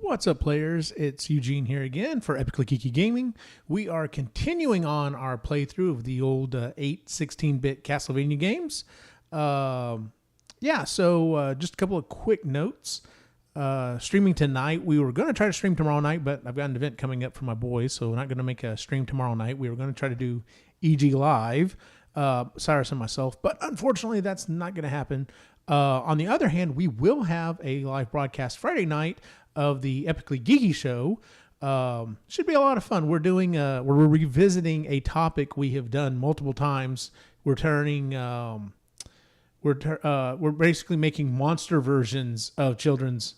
What's up, players? It's Eugene here again for Epically Geeky Gaming. We are continuing on our playthrough of the old 8 16-bit Castlevania games. Just a couple of quick notes. Streaming tonight. We were going to try to stream tomorrow night, but I've got an event coming up for my boys, so we're not going to make a stream tomorrow night. We were going to try to do EG Live, Cyrus and myself, but unfortunately that's not going to happen. On the other hand, we will have a live broadcast Friday night of the Epically Geeky show. Should be a lot of fun. We're revisiting a topic we have done multiple times. We're basically making monster versions of children's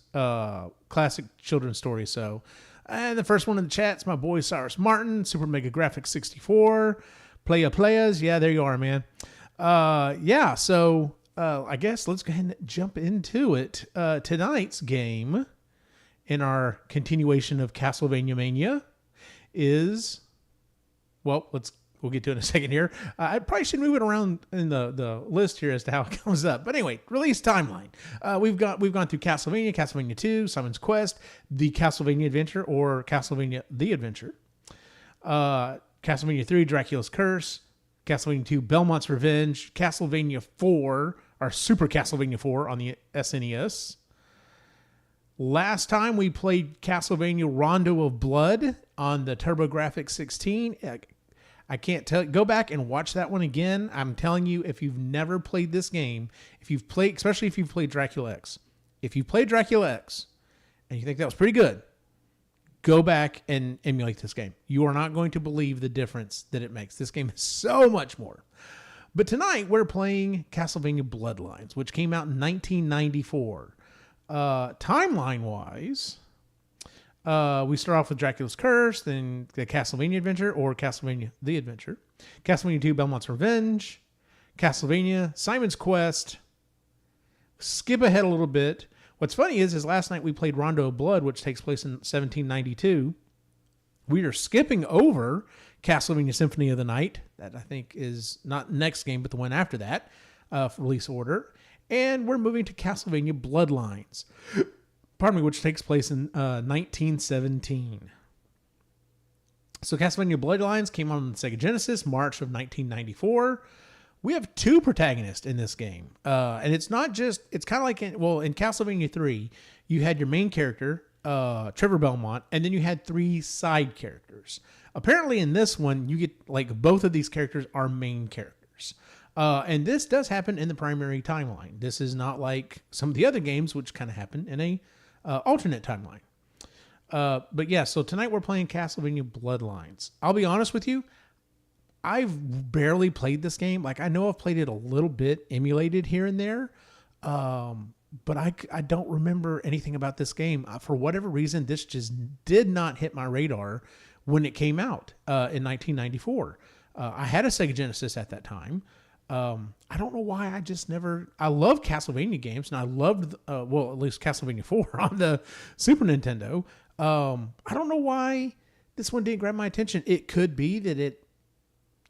classic children's stories. So, and the first one in the chat's my boy Cyrus Martin, Super Mega Graphics 64, Playas. Yeah, there you are, man. I guess let's go ahead and jump into it. Tonight's game in our continuation of Castlevania Mania is, we'll get to it in a second here. I probably should move it around in the list here as to how it comes up. But anyway, release timeline. We've gone through Castlevania, Castlevania 2, Simon's Quest, the Castlevania Adventure, or Castlevania The Adventure, Castlevania 3, Dracula's Curse, Castlevania 2, Belmont's Revenge, Castlevania 4, or Super Castlevania 4 on the SNES. Last time we played Castlevania Rondo of Blood on the TurboGrafx 16. I can't tell. Go back and watch that one again. I'm telling you, if you've never played this game, especially if you've played Dracula X, if you played Dracula X and you think that was pretty good, go back and emulate this game. You are not going to believe the difference that it makes. This game is so much more. But tonight we're playing Castlevania Bloodlines, which came out in 1994. Timeline-wise, we start off with Dracula's Curse, then the Castlevania Adventure, or Castlevania The Adventure, Castlevania 2, Belmont's Revenge, Castlevania, Simon's Quest. Skip ahead a little bit. What's funny is last night we played Rondo of Blood, which takes place in 1792. We are skipping over Castlevania Symphony of the Night. That I think is not next game, but the one after that, release order. And we're moving to Castlevania Bloodlines, which takes place in 1917. So Castlevania Bloodlines came on the Sega Genesis, March of 1994. We have two protagonists in this game. And it's not just, it's kind of like, in Castlevania 3, you had your main character, Trevor Belmont, and then you had three side characters. Apparently in this one, you get, both of these characters are main characters. And this does happen in the primary timeline. This is not like some of the other games, which kind of happen in a alternate timeline. So tonight we're playing Castlevania Bloodlines. I'll be honest with you, I've barely played this game. I know I've played it a little bit, emulated here and there, but I don't remember anything about this game. For whatever reason, this just did not hit my radar when it came out in 1994. I had a Sega Genesis at that time. I don't know why I love Castlevania games, and I loved, at least Castlevania 4 on the Super Nintendo. I don't know why this one didn't grab my attention. It could be that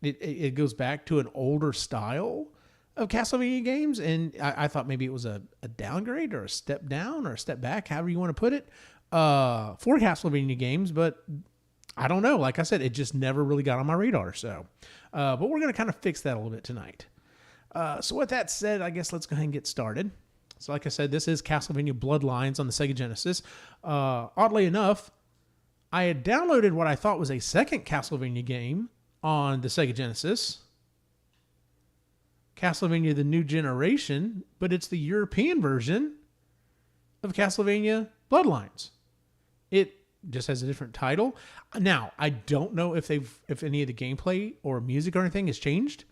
it goes back to an older style of Castlevania games, and I thought maybe it was a downgrade or a step down or a step back, however you want to put it, for Castlevania games, but I don't know. Like I said, it just never really got on my radar. So, but we're going to kind of fix that a little bit tonight. So with that said, I guess let's go ahead and get started. So like I said, this is Castlevania Bloodlines on the Sega Genesis. Oddly enough, I had downloaded what I thought was a second Castlevania game on the Sega Genesis. Castlevania The New Generation, but it's the European version of Castlevania Bloodlines. It just has a different title. Now, I don't know if any of the gameplay or music or anything has changed.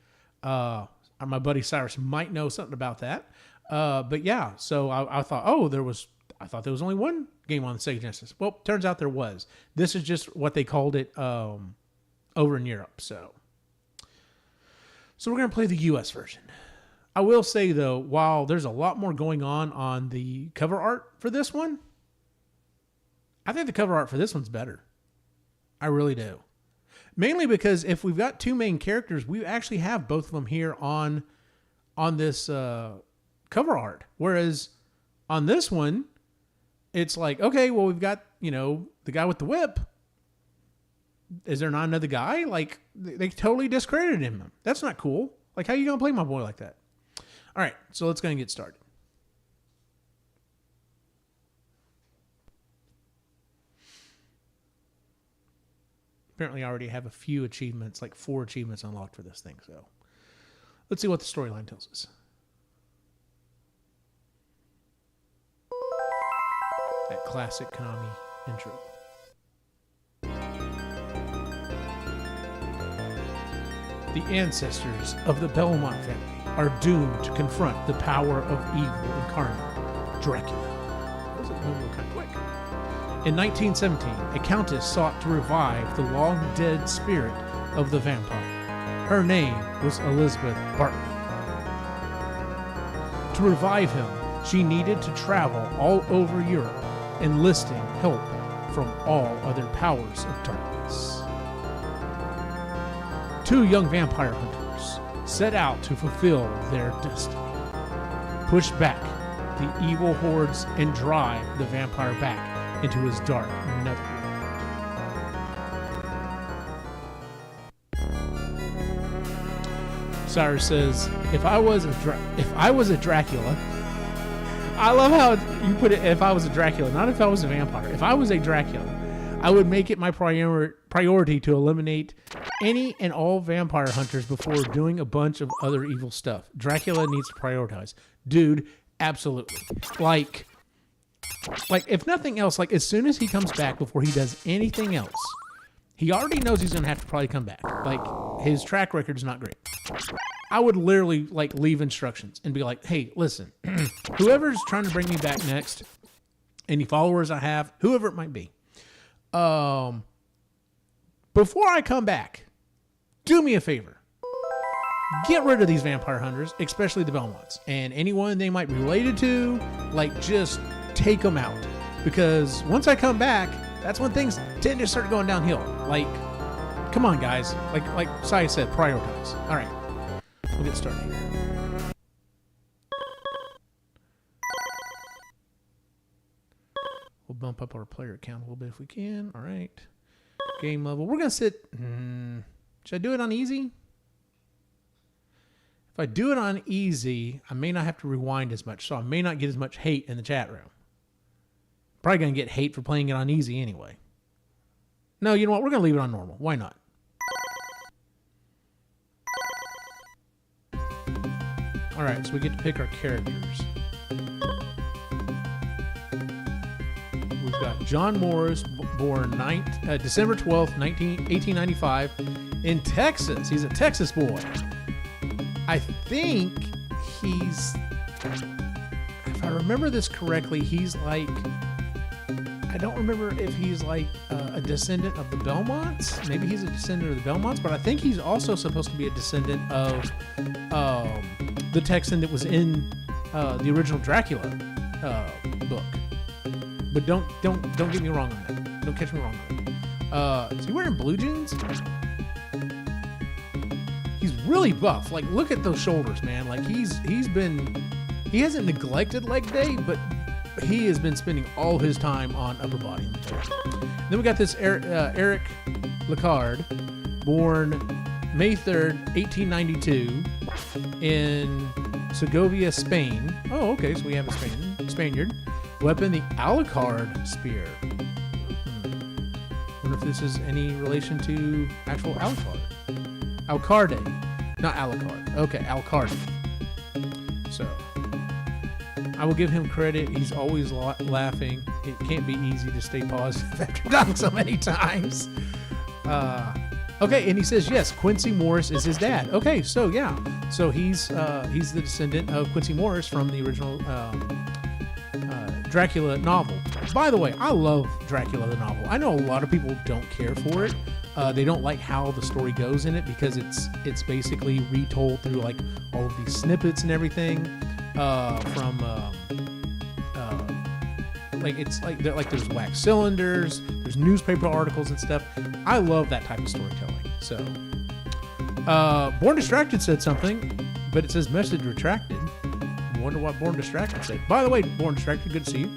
My buddy Cyrus might know something about that. But yeah, so I thought, I thought there was only one game on the Sega Genesis. Well, turns out there was. This is just what they called it over in Europe. So we're going to play the US version. I will say, though, while there's a lot more going on the cover art for this one, I think the cover art for this one's better. I really do. Mainly because if we've got two main characters, we actually have both of them here on this cover art. Whereas on this one, it's like, okay, well, we've got, the guy with the whip. Is there not another guy? Like, they totally discredited him. That's not cool. Like, how you going to play my boy like that? All right, so let's go and get started. Apparently, I already have a few achievements, like 4 achievements unlocked for this thing. So let's see what the storyline tells us. That classic Konami intro. The ancestors of the Belmont family are doomed to confront the power of evil incarnate, Dracula. This is moving kind of quick. In 1917, a countess sought to revive the long-dead spirit of the vampire. Her name was Elizabeth Bartley. To revive him, she needed to travel all over Europe, enlisting help from all other powers of darkness. 2 young vampire hunters set out to fulfill their destiny, push back the evil hordes, and drive the vampire back into his dark netherworld. Cyrus says, if I was a Dracula, I love how you put it, if I was a Dracula, not if I was a vampire. If I was a Dracula, I would make it my priority to eliminate any and all vampire hunters before doing a bunch of other evil stuff. Dracula needs to prioritize. Dude, absolutely. Like if nothing else, like as soon as he comes back, before he does anything else, he already knows he's going to have to probably come back. Like, his track record is not great. I would literally like leave instructions and be like, hey, listen, whoever's trying to bring me back next, any followers I have, whoever it might be, before I come back, do me a favor. Get rid of these vampire hunters, especially the Belmonts, and anyone they might be related to, like, just take them out. Because once I come back, that's when things tend to start going downhill. Like, come on, guys. Like Sai said, prioritize. All right, we'll get started here. We'll bump up our player count a little bit if we can. All right. Game level. We're going to sit... should I do it on easy? If I do it on easy, I may not have to rewind as much, so I may not get as much hate in the chat room. Probably going to get hate for playing it on easy anyway. No, you know what? We're going to leave it on normal. Why not? All right, so we get to pick our characters. We've got John Morris, born December 12th, 1895, in Texas. He's a Texas boy. I think he's, if I remember this correctly, he's like, I don't remember if he's like a descendant of the Belmonts. Maybe he's a descendant of the Belmonts, but I think he's also supposed to be a descendant of the Texan that was in the original Dracula book. But don't get me wrong on that. Don't catch me wrong on that. Is he wearing blue jeans? He's really buff. Like, look at those shoulders, man. Like, he hasn't neglected leg day, but he has been spending all his time on upper body. Then we got this Eric Lecarde, born May 3rd, 1892, in Segovia, Spain. Oh, okay, so we have a Spaniard. Weapon, the Alucard spear. Wonder if this is any relation to actual Alucard. Alcarde, not Alucard. Okay, Alcarde. So, I will give him credit. He's always laughing. It can't be easy to stay positive after dying so many times. Okay, and he says, yes, Quincy Morris is his dad. Okay, so yeah. So he's the descendant of Quincy Morris from the original Dracula novel. By the way, I love Dracula the novel. I know a lot of people don't care for it. They don't like how the story goes in it because it's basically retold through like all of these snippets and everything from like it's like there's wax cylinders, there's newspaper articles and stuff. I love that type of storytelling. So Born Distracted said something, but it says message retracted. Wonder what Born Distracted said. By the way, Born Distracted, good to see you.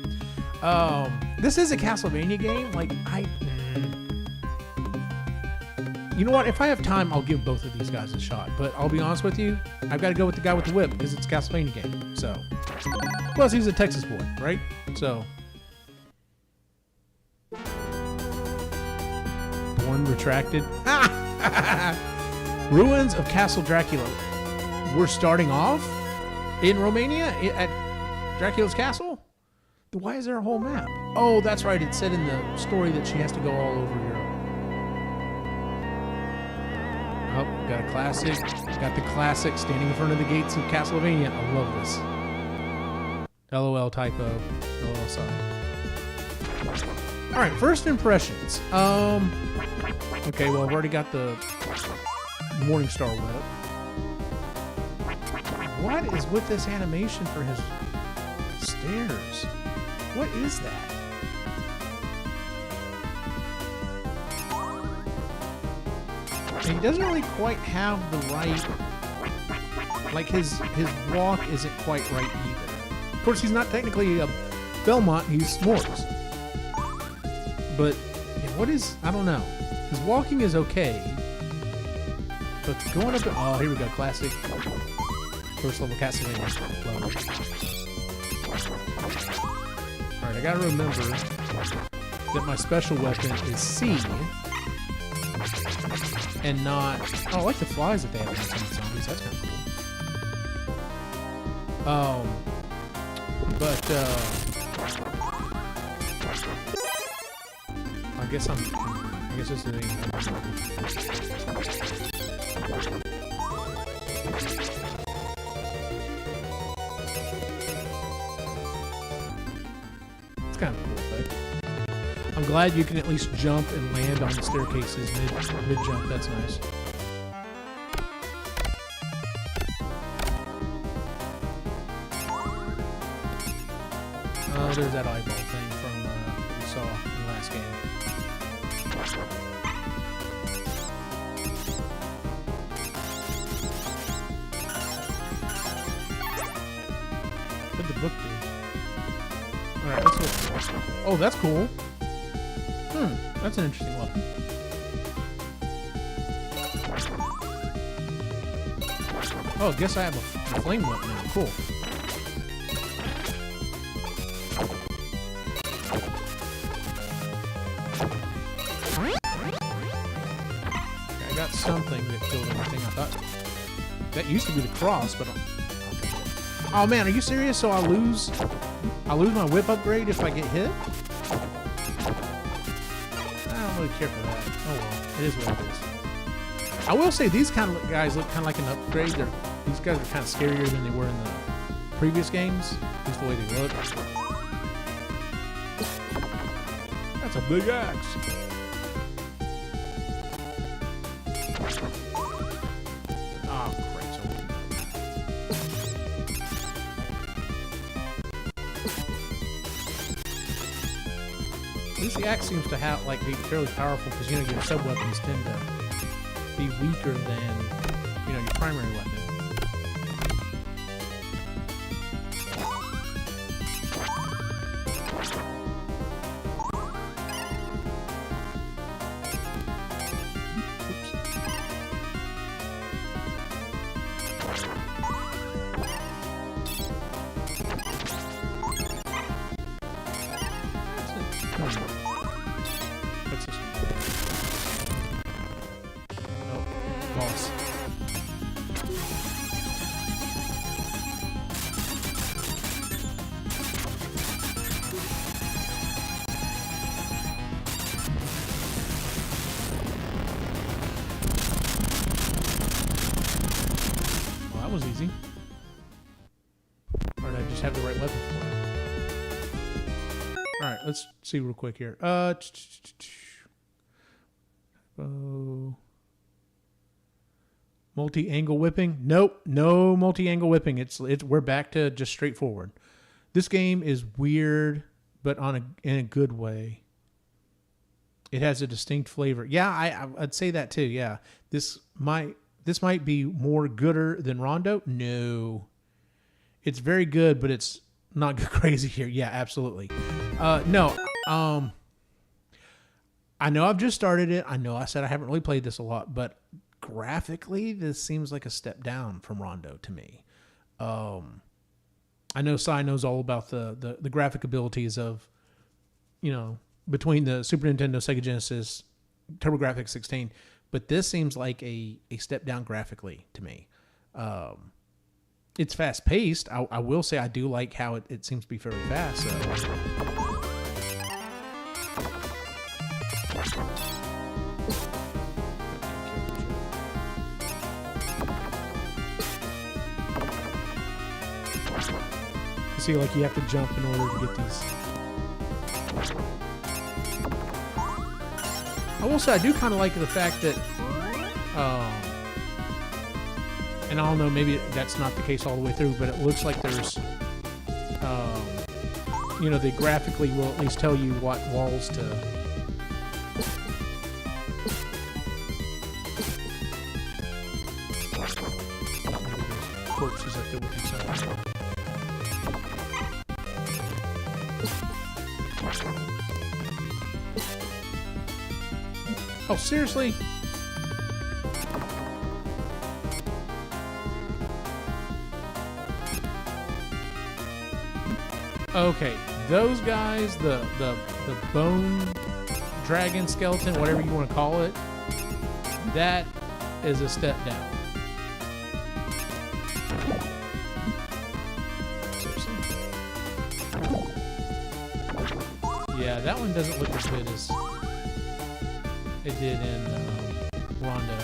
This is a Castlevania game. Like, you know what? If I have time, I'll give both of these guys a shot. But I'll be honest with you, I've got to go with the guy with the whip because it's a Castlevania game. So, plus he's a Texas boy, right? So, Born Retracted. Ruins of Castle Dracula. We're starting off in Romania at Dracula's castle. Why is there a whole map? Oh, that's right. It said in the story that she has to go all over Europe. Oh, got a classic. Got the classic standing in front of the gates of Castlevania. I love this. LOL typo. LOL sorry. All right, first impressions. Okay, well, I've already got the Morningstar whip. What is with this animation for his stairs? What is that? And he doesn't really quite have the right, like his walk isn't quite right either. Of course, he's not technically a Belmont, he's S'mores. But yeah, what is, I don't know. His walking is okay. But going up, oh, here we go, classic. First level Castlevania. Alright, I gotta remember that my special weapon is C. And not... Oh, I like the flies that they have in some zombies. That's kind of cool. But, I guess this is the thing. It's kind of a cool effect. I'm glad you can at least jump and land on the staircases mid-jump. That's nice. Oh, there's that eyeball thing from we saw in the last game. What did the book do? Alright, let's look. Oh, that's cool. That's an interesting weapon. Oh, I guess I have a flame weapon now. Cool. I got something that killed everything. I thought that used to be the cross, but oh man, are you serious? So I lose my whip upgrade if I get hit? I don't really care for that. Oh well, it is what it is. I will say these kind of guys look kind of like an upgrade. These guys are kind of scarier than they were in the previous games, just the way they look. That's a big axe. Oh, Christ. At least the axe seems to have, like, be fairly powerful because, you know, your sub-weapons tend to be weaker than, you know, your primary weapon. What's this one? Oh, boss. Well, that was easy. Or did I just have the right weapon for it? Alright, let's see real quick here. Multi-angle whipping? Nope, no multi-angle whipping. We're back to just straightforward. This game is weird, but in a good way. It has a distinct flavor. Yeah, I'd say that too. Yeah, this might be more gooder than Rondo. No, it's very good, but it's not crazy here. Yeah, absolutely. No. I know I've just started it. I know I said I haven't really played this a lot, but graphically, this seems like a step down from Rondo to me. I know Sai knows all about the graphic abilities of, between the Super Nintendo, Sega Genesis, TurboGrafx 16, but this seems like a step down graphically to me. It's fast paced. I will say I do like how it seems to be fairly fast. So. See, like you have to jump in order to get these. I will say I do kind of like the fact that, and I don't know, maybe that's not the case all the way through, but it looks like there's, they graphically will at least tell you what walls to. Corpses like they're with inside. Oh, seriously? Okay, those guys, the bone dragon skeleton, whatever you want to call it, that is a step down. Seriously? Yeah, that one doesn't look as good as it did in Rondo.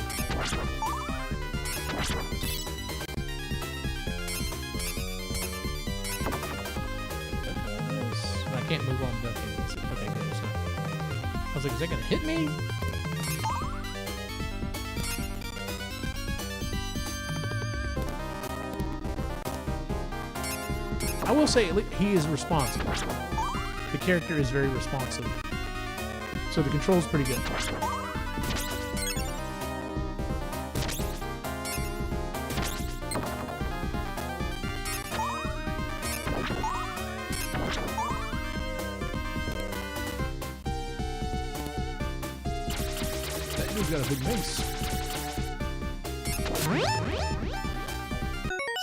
I can't move on ducking. Okay, good. So, I was like, is that going to hit me? I will say he is responsive. The character is very responsive. So the control's pretty good. That dude's got a big mace. Is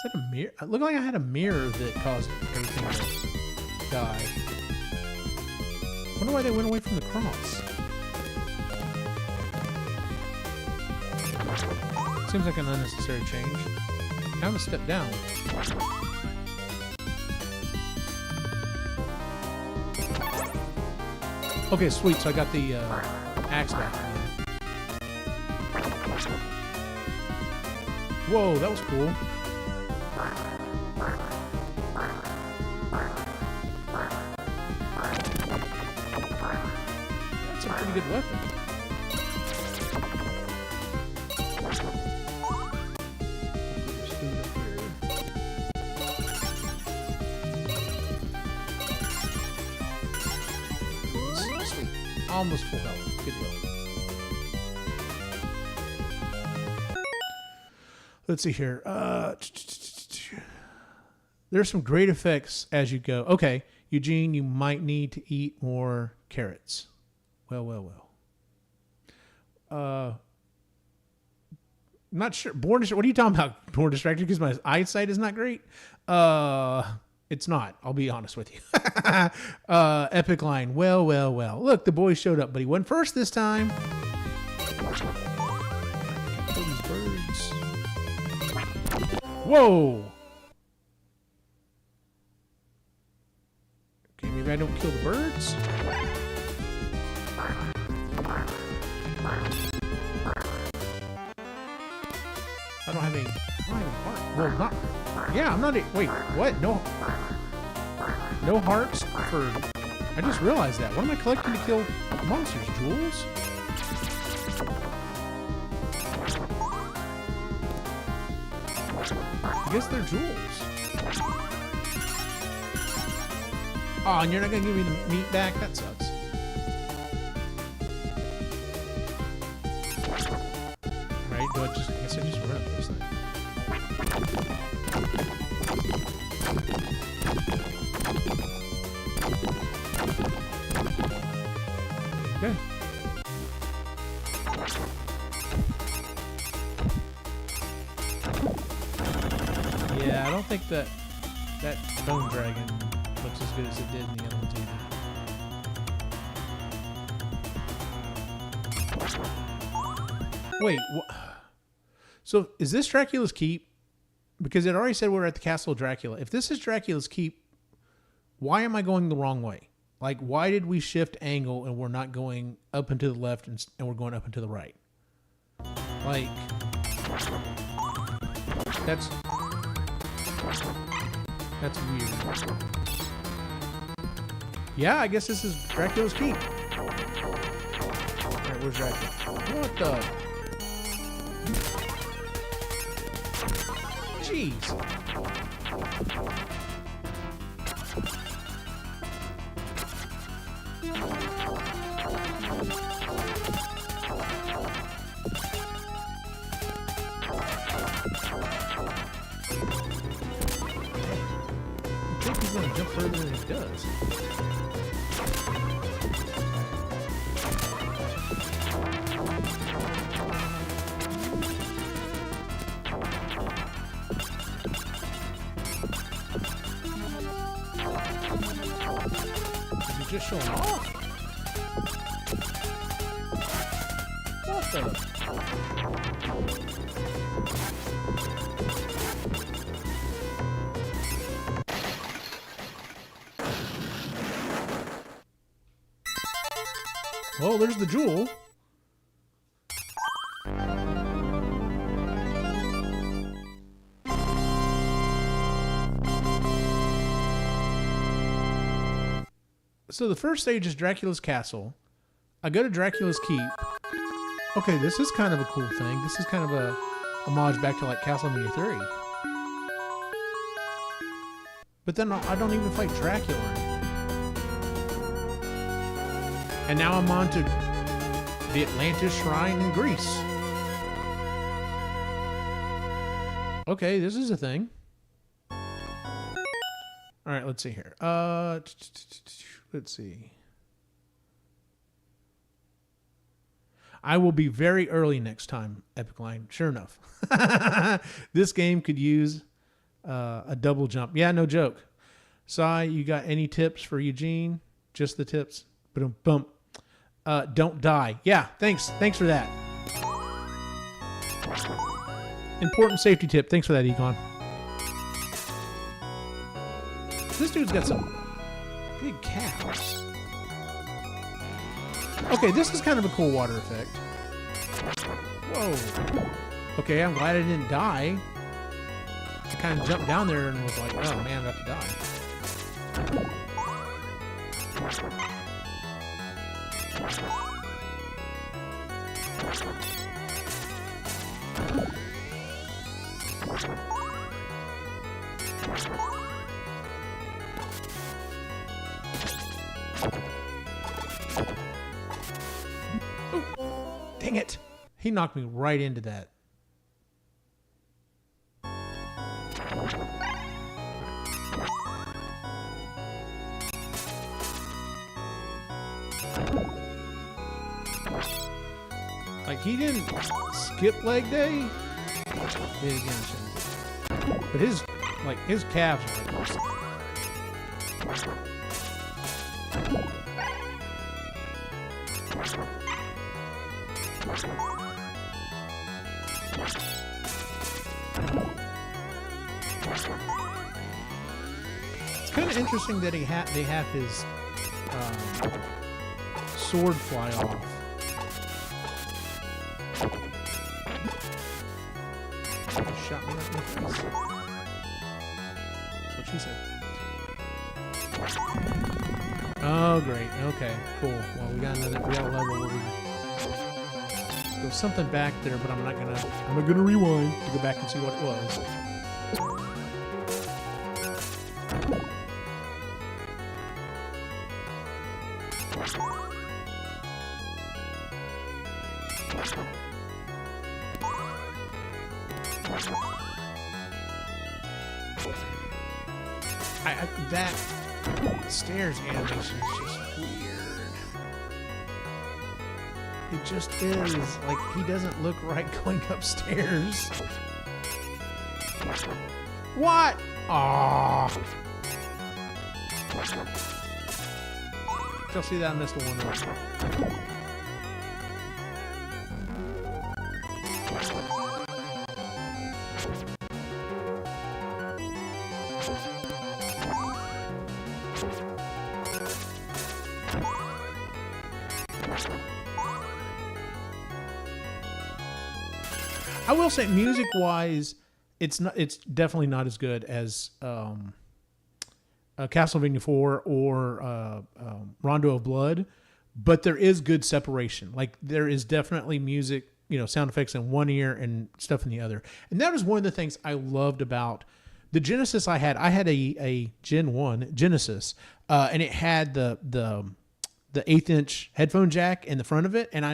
that a mirror? It looked like I had a mirror that caused everything to die. I wonder why they went away from the cross. Seems like an unnecessary change. Kind of a step down. Okay, sweet. So I got the axe back again. Whoa, that was cool. That's a pretty good weapon. Almost full health. Good deal. Let's see here. There's some great effects as you go. Okay, Eugene, you might need to eat more carrots. Well. Not sure. What are you talking about? Born distracted because my eyesight is not great? It's not. I'll be honest with you. Epically. Well. Look, the boy showed up, but he went first this time. Kill these birds. Whoa. Okay, maybe I don't kill the birds. I don't have any heart. Well, not. Yeah, I'm not. Wait, what? No hearts for. I just realized that. What am I collecting to kill monsters? Jewels? I guess they're jewels. Oh, and you're not gonna give me the meat back? That sucks. Right? I guess I just run up this thing. Yeah, I don't think that bone dragon looks as good as it did in the other ones either. Wait, so is this Dracula's Keep? Because it already said we're at the Castle of Dracula. If this is Dracula's Keep, why am I going the wrong way? Like, why did we shift angle and we're not going up and to the left and we're going up and to the right? Like, that's weird. Yeah, I guess this is Dracula's Keep. Alright, where's Dracula? What the? Jeez. I think he's gonna jump further than he does. Is he just showing off? What the? Well, there's the jewel. So the first stage is Dracula's Castle. I go to Dracula's Keep. Okay, this is kind of a cool thing. This is kind of a homage back to like Castlevania 3. But then I don't even fight Dracula or anything. And now I'm on to the Atlantis Shrine in Greece. Okay, this is a thing. Alright, let's see here. Let's see. I will be very early next time, Epically. Sure enough. This game could use a double jump. Yeah, no joke. Sai, you got any tips for Eugene? Just the tips? Boom. Don't die. Yeah, thanks. Thanks for that. Important safety tip. Thanks for that, Econ. This dude's got some big calves. Okay, this is kind of a cool water effect. Whoa. Okay, I'm glad I didn't die. I kind of jumped down there and was like, oh man, I'm about to die. Ooh, dang it. He knocked me right into that. Like, he didn't skip leg day. But his calves are like this. It's kind of interesting that they have his sword fly off. Shot me right in the face. That's what she said. Oh, great. Okay, cool. Well, we got a level where there's something back there, but I'm not gonna rewind to go back and see what it was. That stairs animation is just weird. It just is. Like, he doesn't look right going upstairs. What? Aww. Did y'all see that? I missed the one up. I will say, music-wise, it's definitely not as good as Castlevania 4 or Rondo of Blood, but there is good separation. Like, there is definitely music, sound effects in one ear and stuff in the other. And that was one of the things I loved about the Genesis I had. I had a Gen 1 Genesis, and it had the 1/8" headphone jack in the front of it. And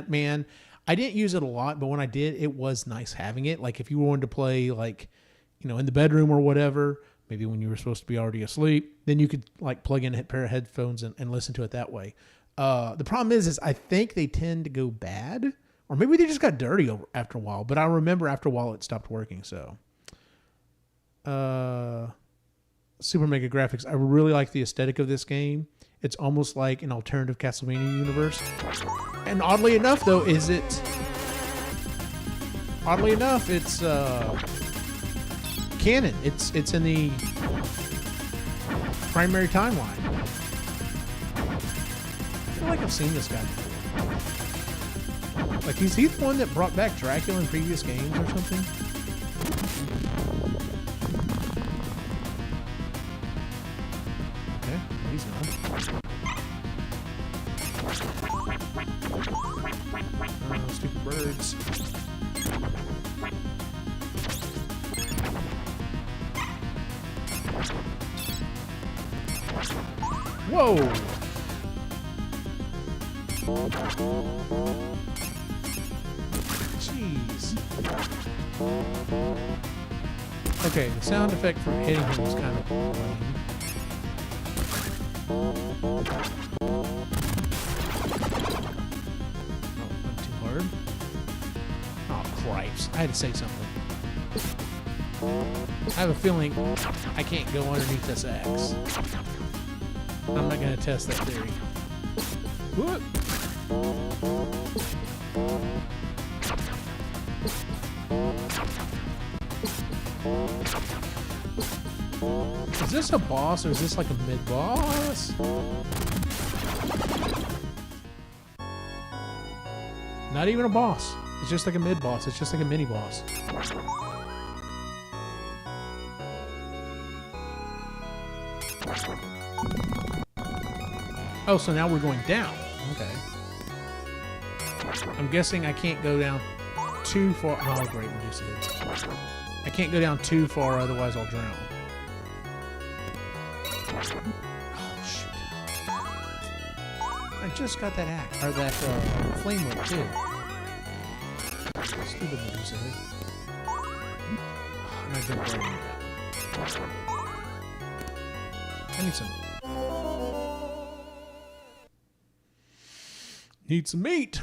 I didn't use it a lot, but when I did, it was nice having it. Like, if you wanted to play, like, in the bedroom or whatever, maybe when you were supposed to be already asleep, then you could, like, plug in a pair of headphones and listen to it that way. The problem is I think they tend to go bad, or maybe they just got dirty after a while. But I remember after a while it stopped working. So, Super Mega Graphics. I really like the aesthetic of this game. It's almost like an alternative Castlevania universe. And oddly enough, though, it's canon. It's in the primary timeline. I feel like I've seen this guy before. Like, is he the one that brought back Dracula in previous games or something? Okay, he's not. Stupid birds. Whoa! Jeez. Okay, the sound effect from hitting him was kind of lame. Cripes. I had to say something. I have a feeling I can't go underneath this axe. I'm not going to test that theory. Whoop. Is this a boss or is this like a mid-boss? Not even a boss. It's just like a mid-boss. It's just like a mini-boss. Oh, so now we're going down. Okay. I'm guessing I can't go down too far. Oh, great. Reduce it. I can't go down too far, otherwise I'll drown. Oh, shoot. I just got that axe. Or that flame whip, too. Stupid Medusa. And I jumped right into that. I need some. Need some meat.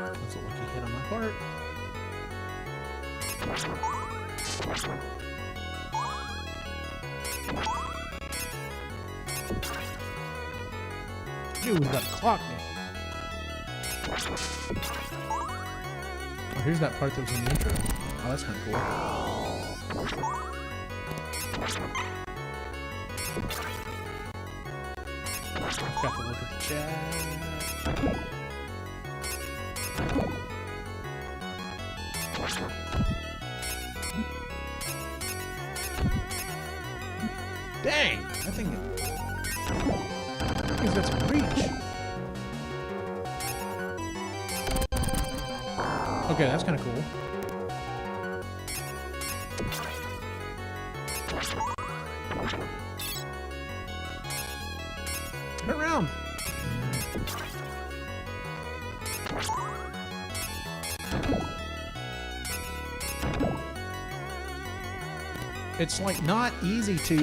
That's a lucky hit on my part. Dude was about to clock me. Oh, here's that part that was in the intro. Oh, that's kind of cool. I forgot to look at the chat. Dang! That thing has got some reach. Okay, that's kind of cool. Turn around. It's like not easy to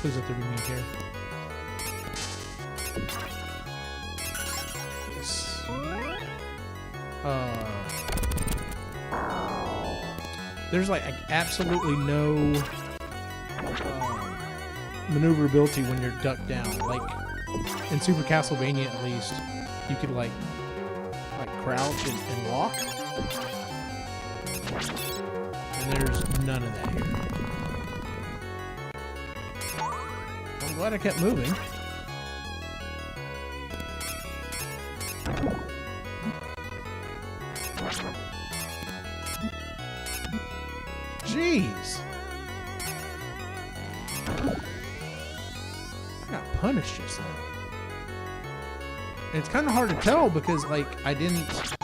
who's up there with me here? Yes. There's like absolutely no maneuverability when you're ducked down. Like in Super Castlevania, at least, you could like crouch and walk. And there's none of that here. I'm glad I kept moving. Jeez. I got punished just then. And it's kind of hard to tell because, like, I didn't...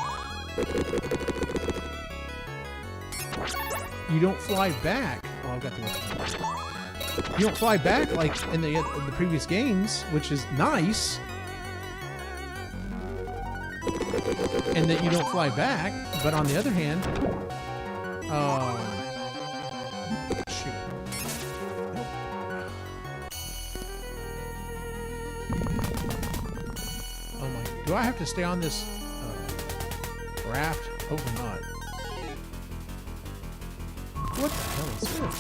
You don't fly back. Oh, I've got the weapon. You don't fly back like in the previous games, which is nice. And that you don't fly back, but on the other hand, shoot. Oh my! Do I have to stay on this raft? Hopefully not. What the hell is this?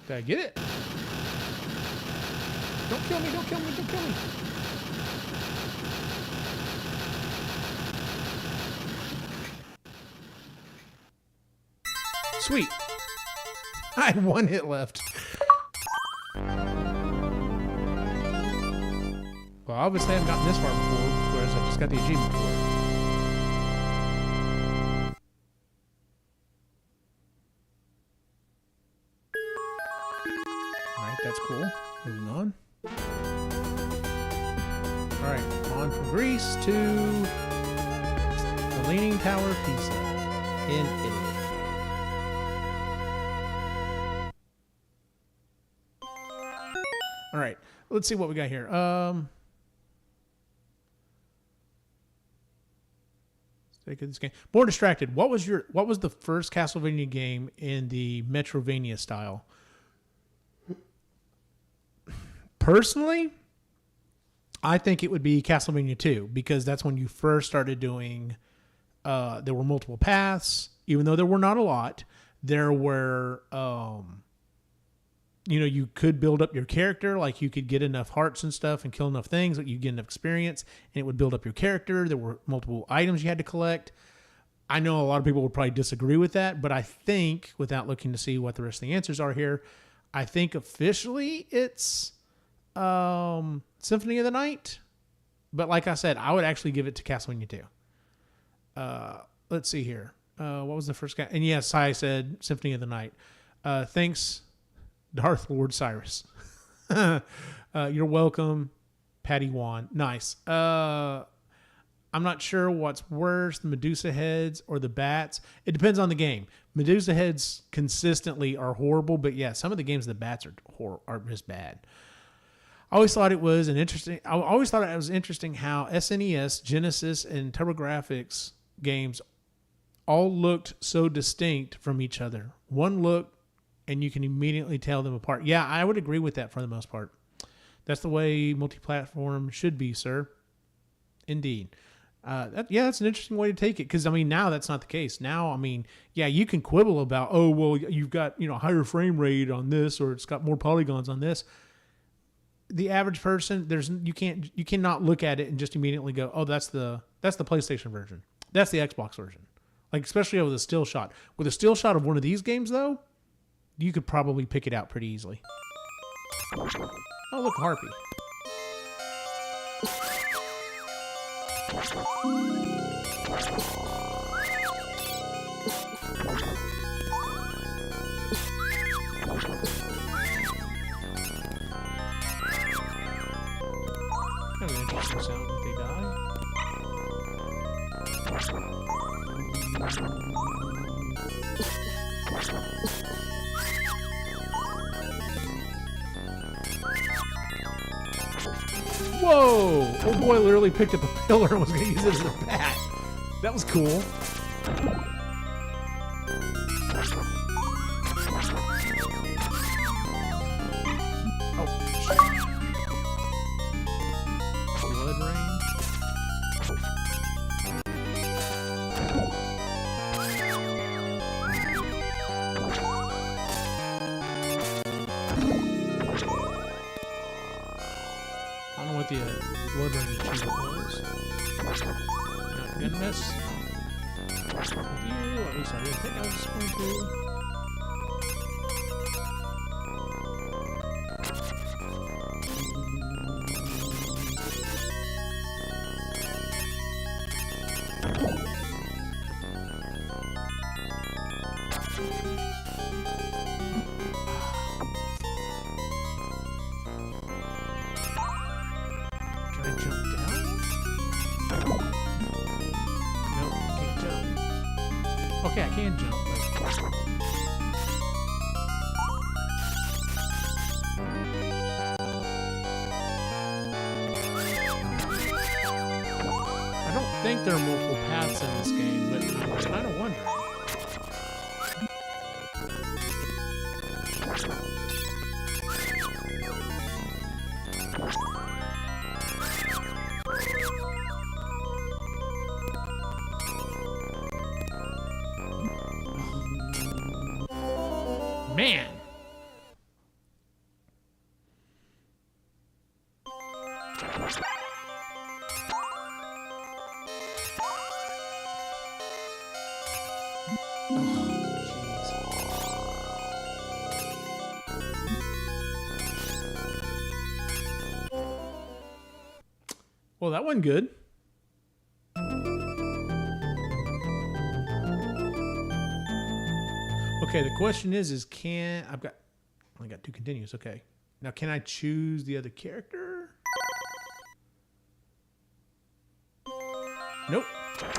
Did I get it? Don't kill me, don't kill me, don't kill me. Sweet. I had one hit left. Well, obviously I haven't gotten this far before, whereas I just got the achievement for it. That's cool. Moving on. Alright, on from Greece to the Leaning Tower of Pisa in Italy. Alright, let's see what we got here. Take this game. More Distracted. What was the first Castlevania game in the Metrovania style? Personally, I think it would be Castlevania 2 because that's when you first started doing, there were multiple paths, even though there were not a lot. There were, you could build up your character, like you could get enough hearts and stuff and kill enough things that you get enough experience and it would build up your character. There were multiple items you had to collect. I know a lot of people would probably disagree with that, but I think, without looking to see what the rest of the answers are here, I think officially it's Symphony of the Night, but like I said, I would actually give it to Castlevania 2. Let's see here. What was the first guy? And yes, I said Symphony of the Night. Thanks, Darth Lord Cyrus. You're welcome, Patty Wan. Nice. I'm not sure what's worse, the Medusa heads or the bats. It depends on the game. Medusa heads consistently are horrible, but yeah, some of the games the bats are just bad. I always thought it was interesting how SNES, Genesis, and TurboGrafx games all looked so distinct from each other. One look, and you can immediately tell them apart. Yeah, I would agree with that for the most part. That's the way multi-platform should be, sir. Indeed. That's an interesting way to take it, because I mean now that's not the case. Now, I mean, yeah, you can quibble about, oh well, you've got higher frame rate on this, or it's got more polygons on this. The average person, you cannot look at it and just immediately go, oh, that's the PlayStation version, that's the Xbox version. Like, especially with a still shot. With a still shot of one of these games, though, you could probably pick it out pretty easily. Oh, look, Harpy. Kind of an interesting sound if they die. Whoa! Old boy literally picked up a pillar and was going to use it as a bat. That was cool. Blood rain. I don't know what the blood rain achievement was. Not gonna miss. At least I didn't think I was going to. Can I jump down? Nope, can't jump. Okay, I can jump, but... I don't think there are multiple paths in this game, but I'm kind of wondering. Man! Well, that wasn't good. Okay, the question is I only got 2 continues. Okay. Now, can I choose the other character? Nope. That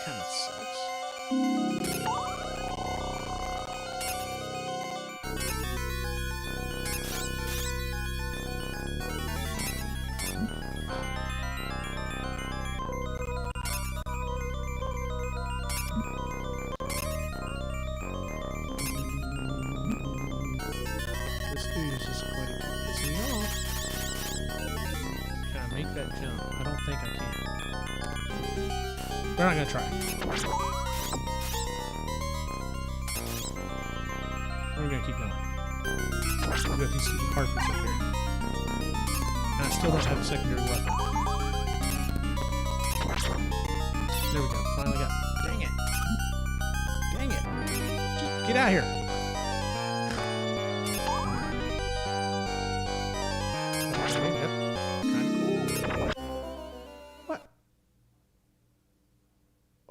kind of sucks. This dude is just quite pissing me off. Can I make that jump? I don't think I can. We're not gonna try. We're gonna keep going. I've got these stupid harpies up here. And I still don't have a secondary weapon. There we go. Finally got it. Dang it. Dang it. Just get out of here. Okay, that's kind of cool.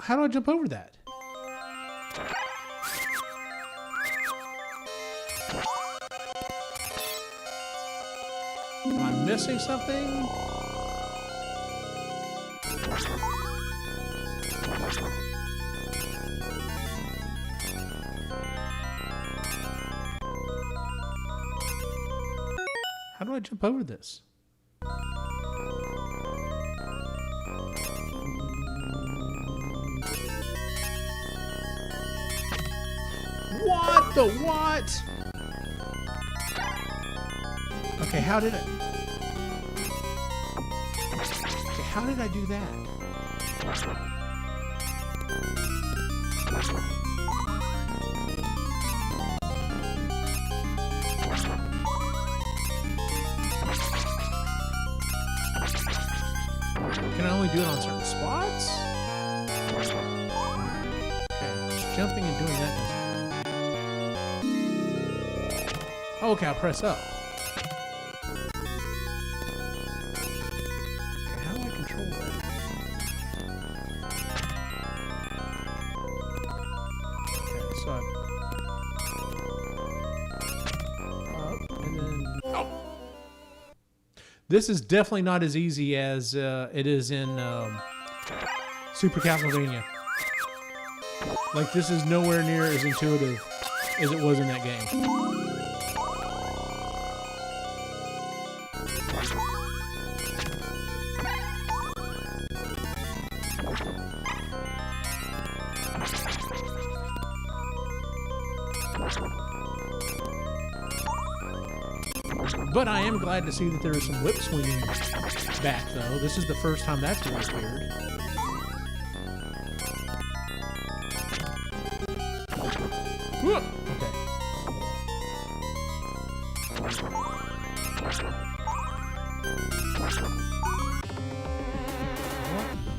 How do I jump over that? Am I missing something? How do I jump over this? What the what? Okay, how did I do that? Can I only do it on certain spots? Okay, jumping and doing that doesn't work. Oh, okay, I'll press up. Okay, how do I control that? Okay, so up and then oh. This is definitely not as easy as it is in Super Castlevania. Like, this is nowhere near as intuitive as it was in that game. But I am glad to see that there is some whip swinging back, though. This is the first time that's really appeared. Okay.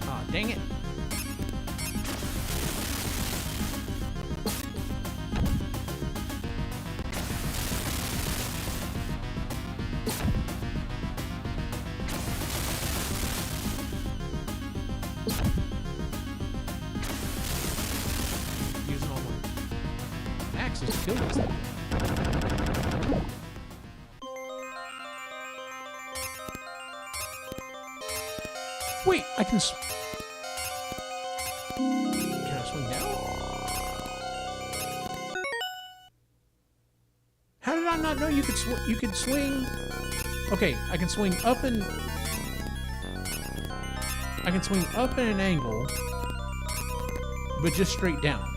Ah, dang it. Just kill this thing. Wait, I can. Can I swing down? How did I not know you could you could swing? Okay, I can swing up and I can swing up in an angle, but just straight down.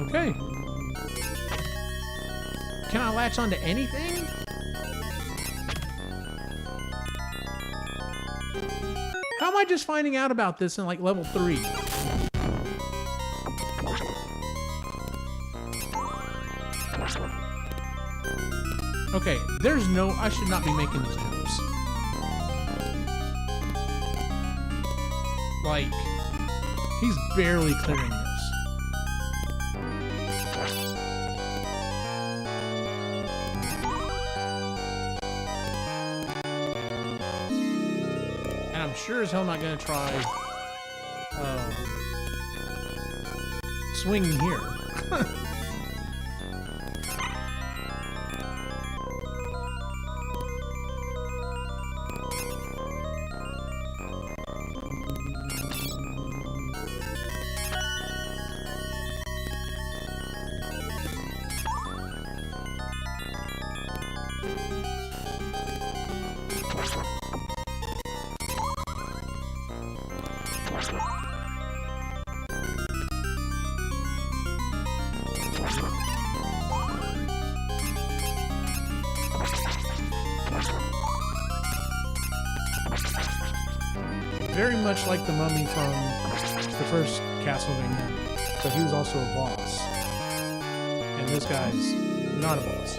Okay. Can I latch onto anything? How am I just finding out about this in like level 3? Okay, there's no... I should not be making these jumps. Like, he's barely clearing this. Sure as hell not gonna try swinging here. Very much like the mummy from the first Castlevania, but he was also a boss. And this guy's not a boss.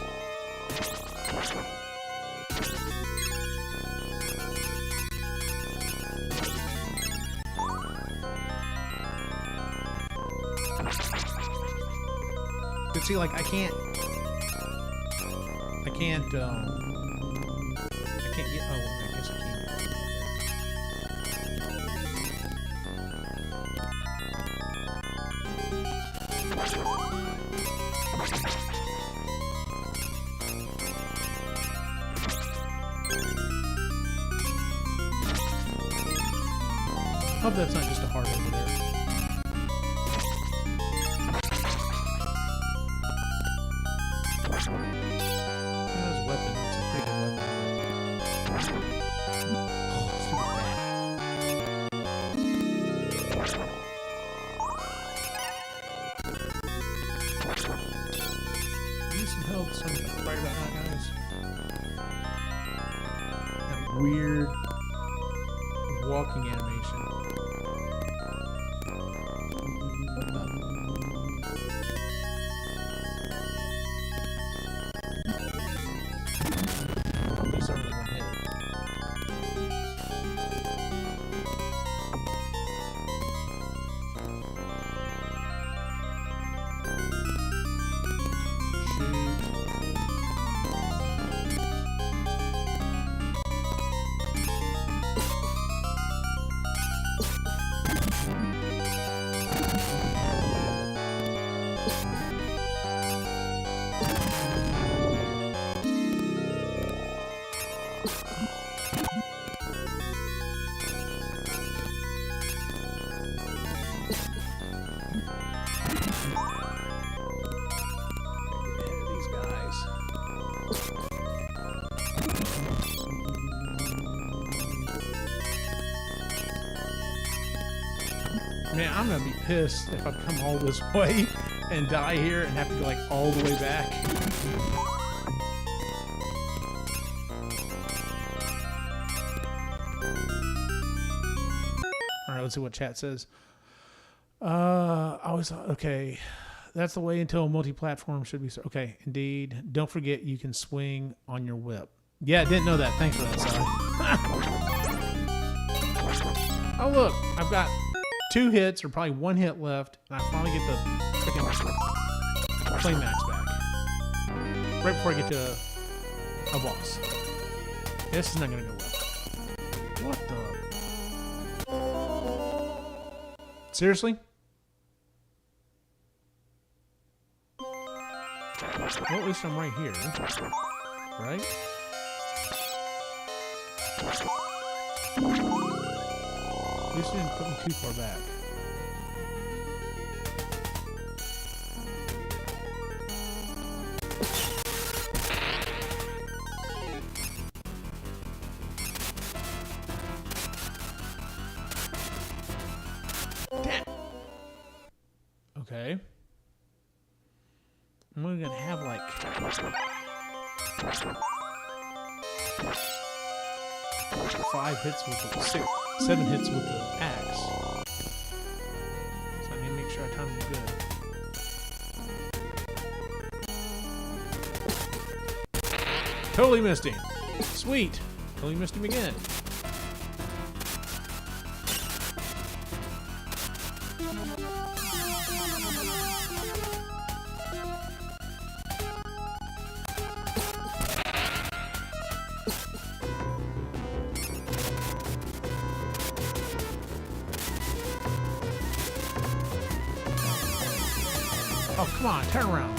But see, like, I can't get, oh, well, I guess I can't. Hope that's not just a heart over there. His weapon, it's a pretty good weapon. Oh, stupid bat. Need some help, something right about that, guys. That weird walking animation. What the? Oh, these are only one hit. Man, I'm gonna be pissed if I come all this way and die here and have to go like all the way back. All right, let's see what chat says. I always thought, okay, that's the way until multi-platform should be. Okay, indeed. Don't forget you can swing on your whip. Yeah, I didn't know that. Thanks for that, Sally. Oh, look, I've got 2 hits, or probably 1 hit left, and I finally get the freaking flame max back. Right before I get to a boss. This is not going to go well. What the? Seriously? Well, at least I'm right here. Right? At least it didn't put me too far back. Damn. Okay. I'm only gonna have like 5 hits with the 7 hits with the axe. So I need to make sure I time them good. Totally missed him. Sweet. Totally missed him again. Oh, come on, turn around.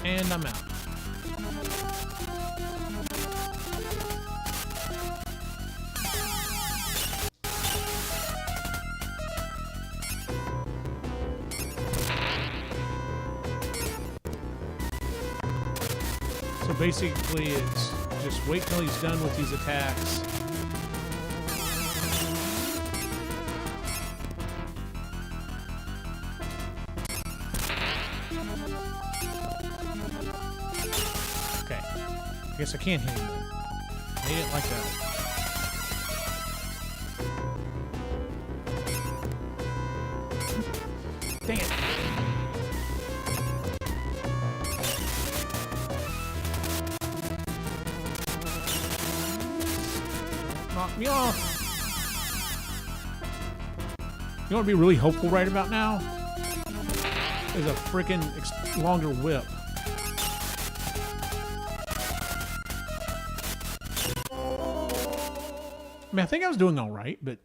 And I'm out. So basically it's just wait till he's done with these attacks. I guess I can't hit him then. I hate it like that. Dang it. Knock me off. You want to be really hopeful right about now? There's a freaking longer whip. I mean, I think I was doing all right, but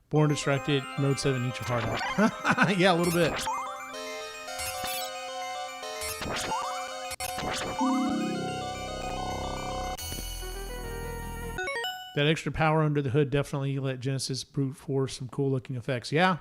Born Distracted, Mode 7, eat your heart out. Yeah, a little bit. That extra power under the hood definitely let Genesis brute force some cool looking effects. Yeah.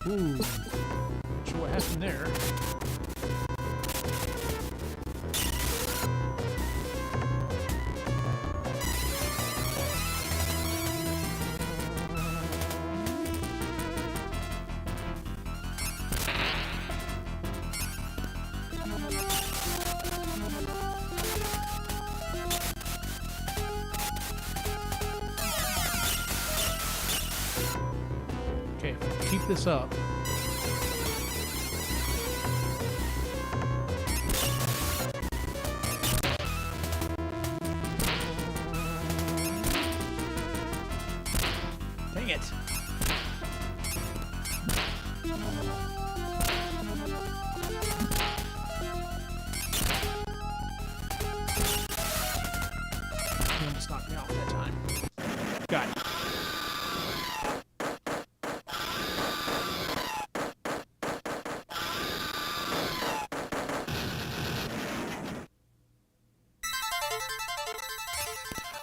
Ooh. Not sure what happened there. Okay, keep this up. Dang it. You almost knocked me off that time. Got it.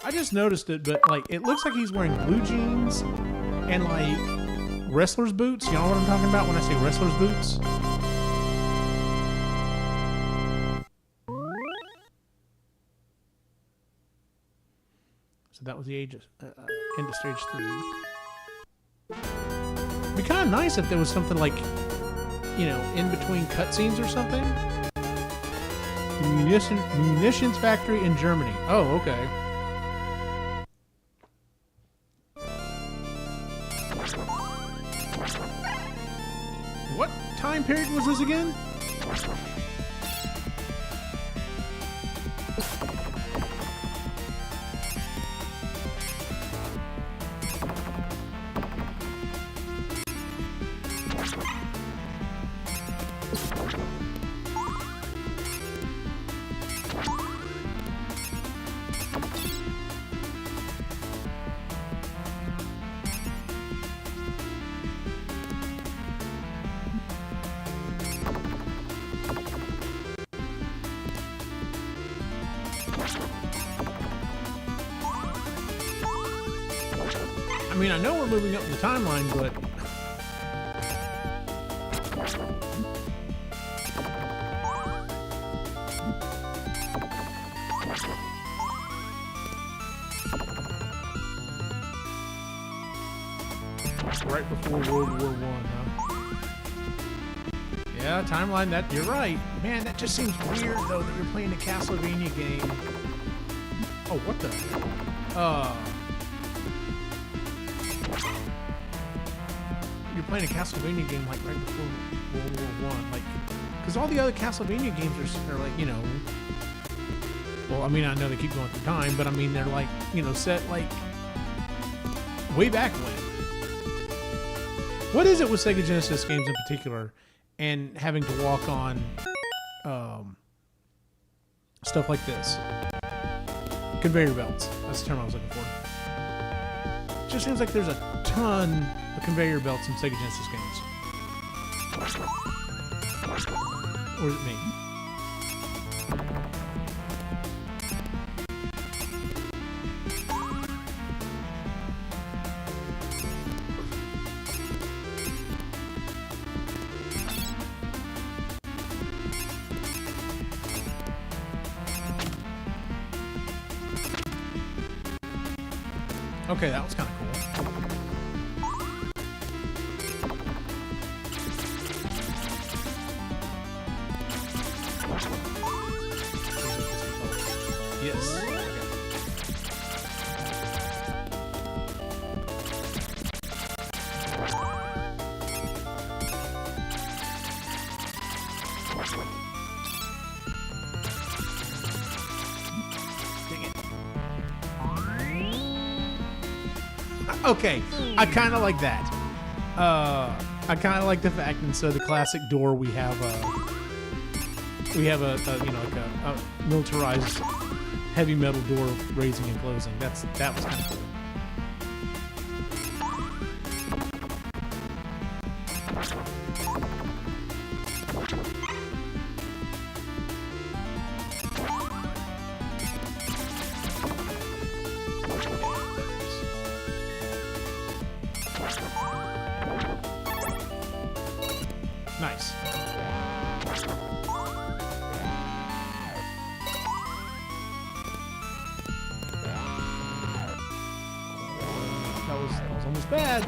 I just noticed it, but like it looks like he's wearing blue jeans and like wrestler's boots. You know what I'm talking about when I say wrestler's boots? So that was the age of, end of stage 3. It'd be kind of nice if there was something like, you know, in between cutscenes or something. The munitions factory in Germany. Oh, okay. What time period was this again? I mean, I know we're moving up the timeline, but right before World War I, huh? Yeah, timeline. That you're right, man. That just seems weird though that you're playing a Castlevania game. Oh, what the? You're playing a Castlevania game like right before World War I, like, because all the other Castlevania games are like, you know, well, I mean, I know they keep going through time, but I mean, they're like, you know, set like way back when. What is it with Sega Genesis games in particular, and having to walk on stuff like this? Conveyor belts. That's the term I was looking for. It just seems like there's a ton of conveyor belts in Sega Genesis games. Or is it me? Okay, that was kind of cool. Yes. Okay, I kind of like that. I kind of like the fact, and so the classic door we have a you know, like a militarized heavy metal door raising and closing. That was kind of cool. Nice. That was almost bad.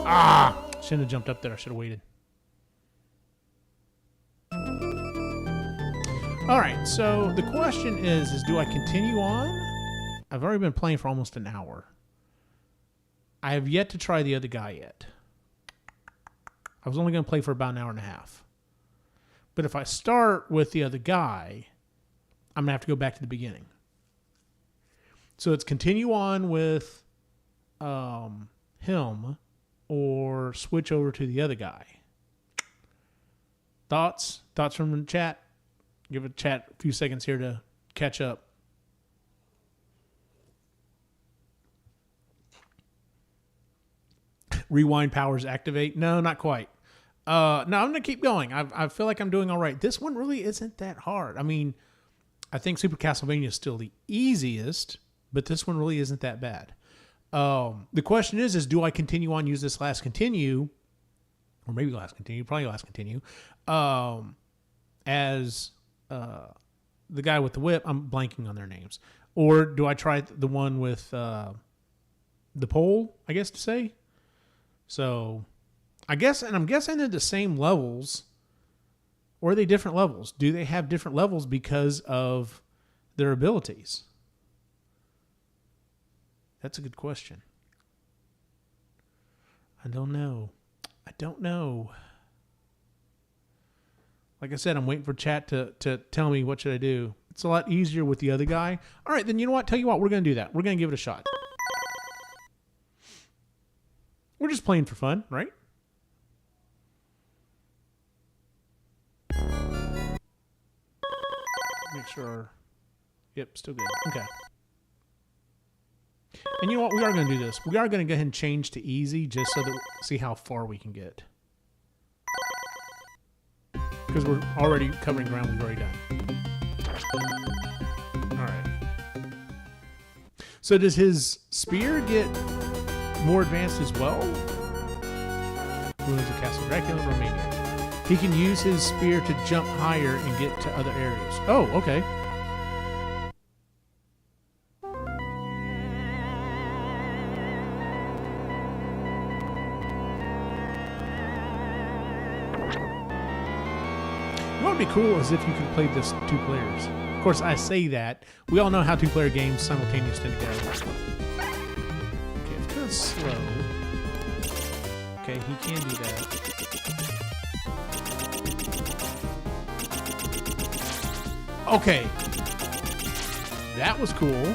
Ah! Shouldn't have jumped up there. I should have waited. All right, so the question is do I continue on? I've already been playing for almost an hour. I have yet to try the other guy yet. I was only going to play for about an hour and a half. But if I start with the other guy, I'm going to have to go back to the beginning. So it's continue on with him or switch over to the other guy. Thoughts? Thoughts from the chat? Give a chat a few seconds here to catch up. Rewind powers activate. No, not quite. No, I'm going to keep going. I feel like I'm doing all right. This one really isn't that hard. I mean, I think Super Castlevania is still the easiest, but this one really isn't that bad. The question is do I continue on, use this last continue, or maybe last continue, probably last continue, as the guy with the whip? I'm blanking on their names. Or do I try the one with the pole, I guess to say? So I'm guessing they're the same levels, or are they different levels? Do they have different levels because of their abilities? That's a good question. I don't know. Like I said, I'm waiting for chat to tell me what should I do. It's a lot easier with the other guy. All right, then you know what? Tell you what, we're going to do that. We're going to give it a shot. We're just playing for fun, right? Make sure. Yep, still good. Okay. And you know what? We are going to do this. We are going to go ahead and change to easy just so that see how far we can get. Because we're already covering ground we've already done. All right. So does his spear get more advanced as well? Ruins of Castle Dracula, Romania. He can use his spear to jump higher and get to other areas. Oh, okay. What would be cool is if you could play this 2 players. Of course, I say that. We all know how 2-player games simultaneously tend to go. Okay, it's kind of slow. Okay, he can do that. Okay. That was cool.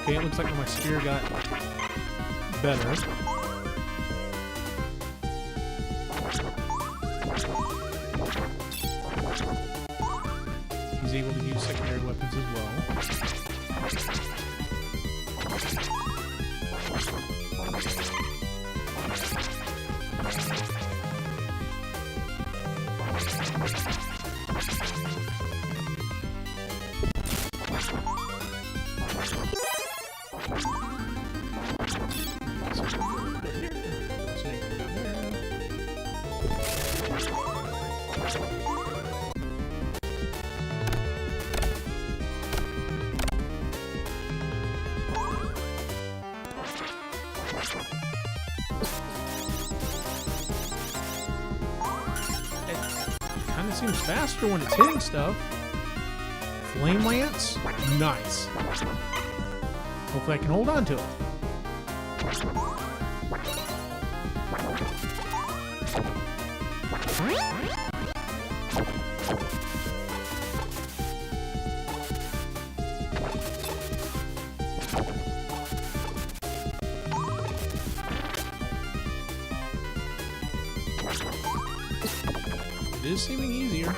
Okay, it looks like my spear got better. He's able to use secondary weapons as well. Seems faster when it's hitting stuff. Flame Lance. Nice. Hopefully I can hold on to it. It is seeming easier.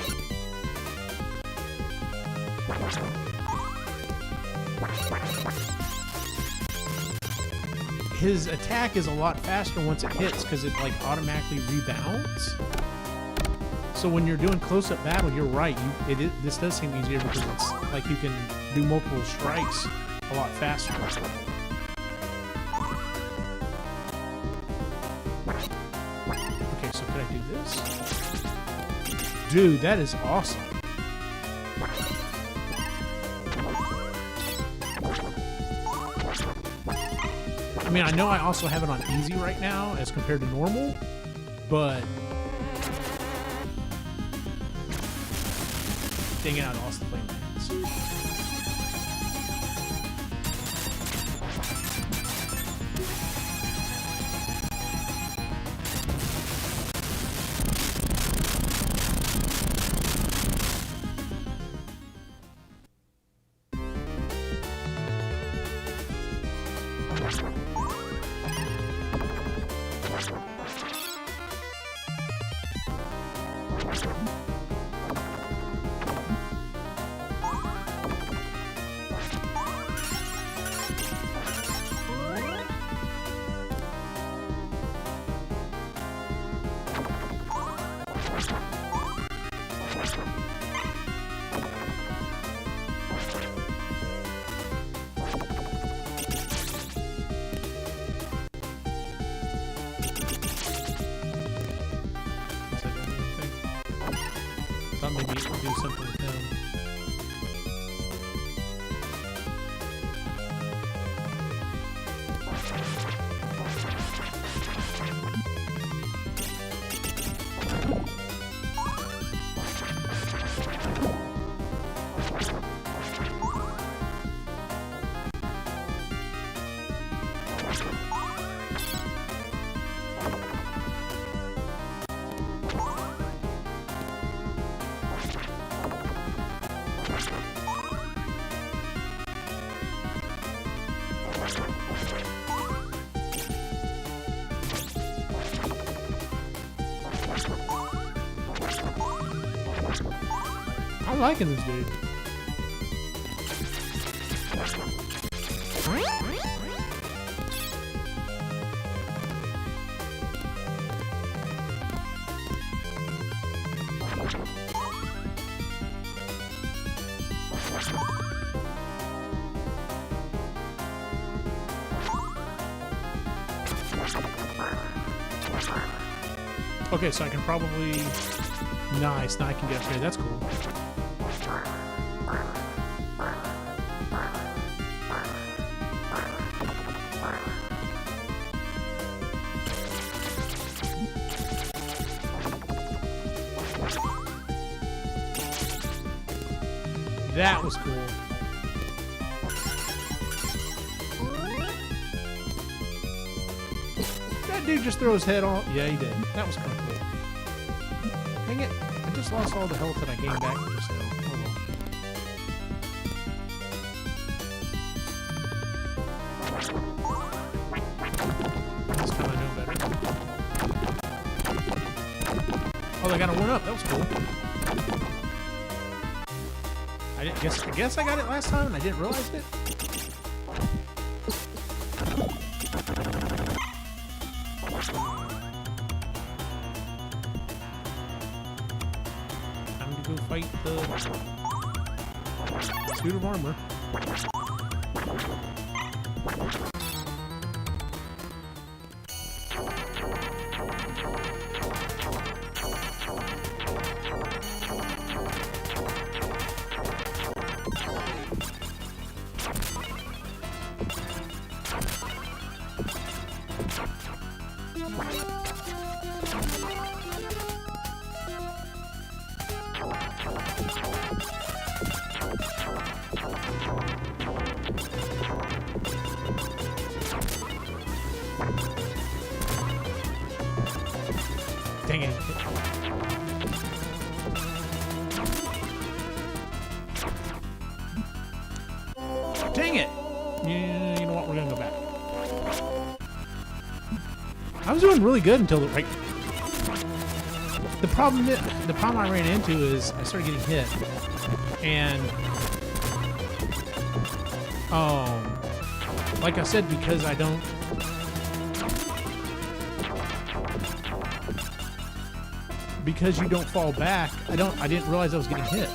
His attack is a lot faster once it hits because it like automatically rebounds. So when you're doing close-up battle, you're right. This does seem easier because it's like you can do multiple strikes a lot faster. Okay, so could I do this? Dude, that is awesome. I mean, I know I also have it on easy right now as compared to normal, but dang it, I lost the Flame Lance. Maybe it will do something with him. I'm liking this dude. Okay, so I can probably... Nice, now I can get up here. That's cool. That was cool. That dude just threw his head off. Yeah, he did. That was kind of cool. Dang it. I just lost all the health that I gained back just now. Oh well. This time I know better. Oh, they got a 1-up. That was cool. I guess I got it last time and I didn't realize it. Time to go fight the suit of armor. Dang it! You know what? We're gonna go back. I was doing really good until like the problem I ran into is I started getting hit, and like I said, because I don't. Because you don't fall back, I didn't realize I was getting hit.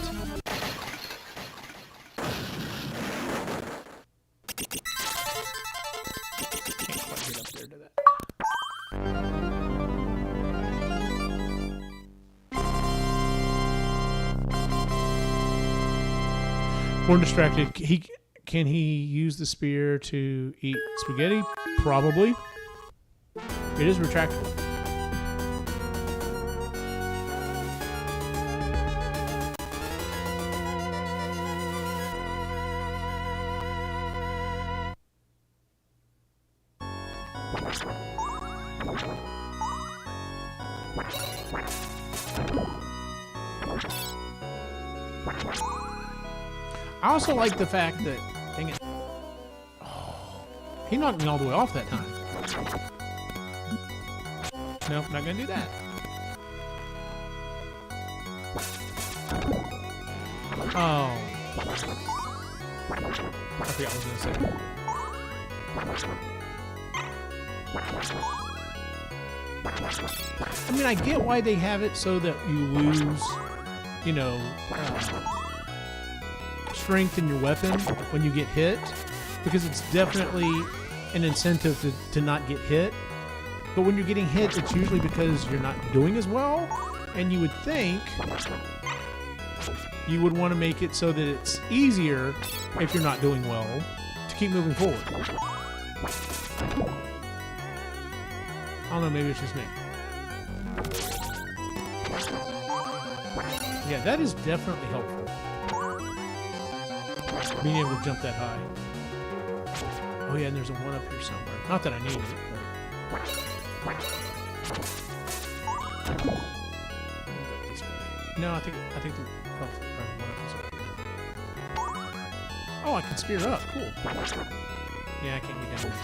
Can't quite get up there to that. Born distracted. Can he use the spear to eat spaghetti? Probably. It is retractable. I also like the fact that, dang it, he knocked me all the way off that time. Nope, not gonna do that. Oh. I forgot what I was gonna say. I mean, I get why they have it so that you lose, you know, strength in your weapon when you get hit, because it's definitely an incentive to not get hit. But when you're getting hit, it's usually because you're not doing as well, and you would think you would want to make it so that it's easier if you're not doing well to keep moving forward. I don't know, maybe it's just me. Yeah, that is definitely helpful. Being able to jump that high. Oh yeah, and there's a one up here somewhere. Not that I need it, but... No, I think the one up is up here. Oh, I can spear up. Cool. Yeah, I can't get down there.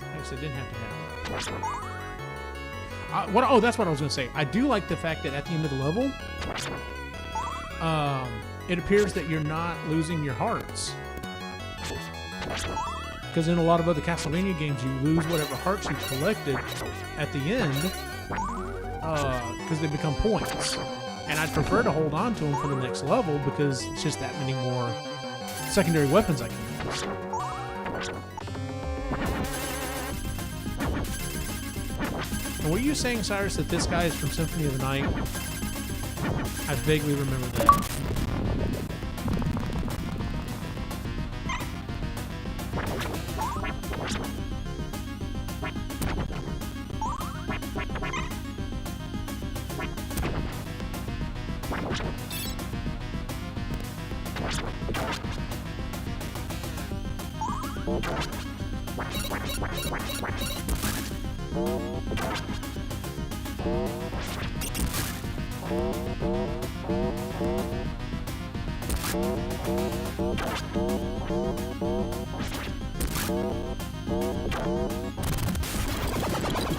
I guess I didn't have to have it. Oh, that's what I was going to say. I do like the fact that at the end of the level, it appears that you're not losing your hearts. Because in a lot of other Castlevania games, you lose whatever hearts you've collected at the end because they become points. And I'd prefer to hold on to them for the next level because it's just that many more secondary weapons I can use. And were you saying, Cyrus, that this guy is from Symphony of the Night? I vaguely remember that.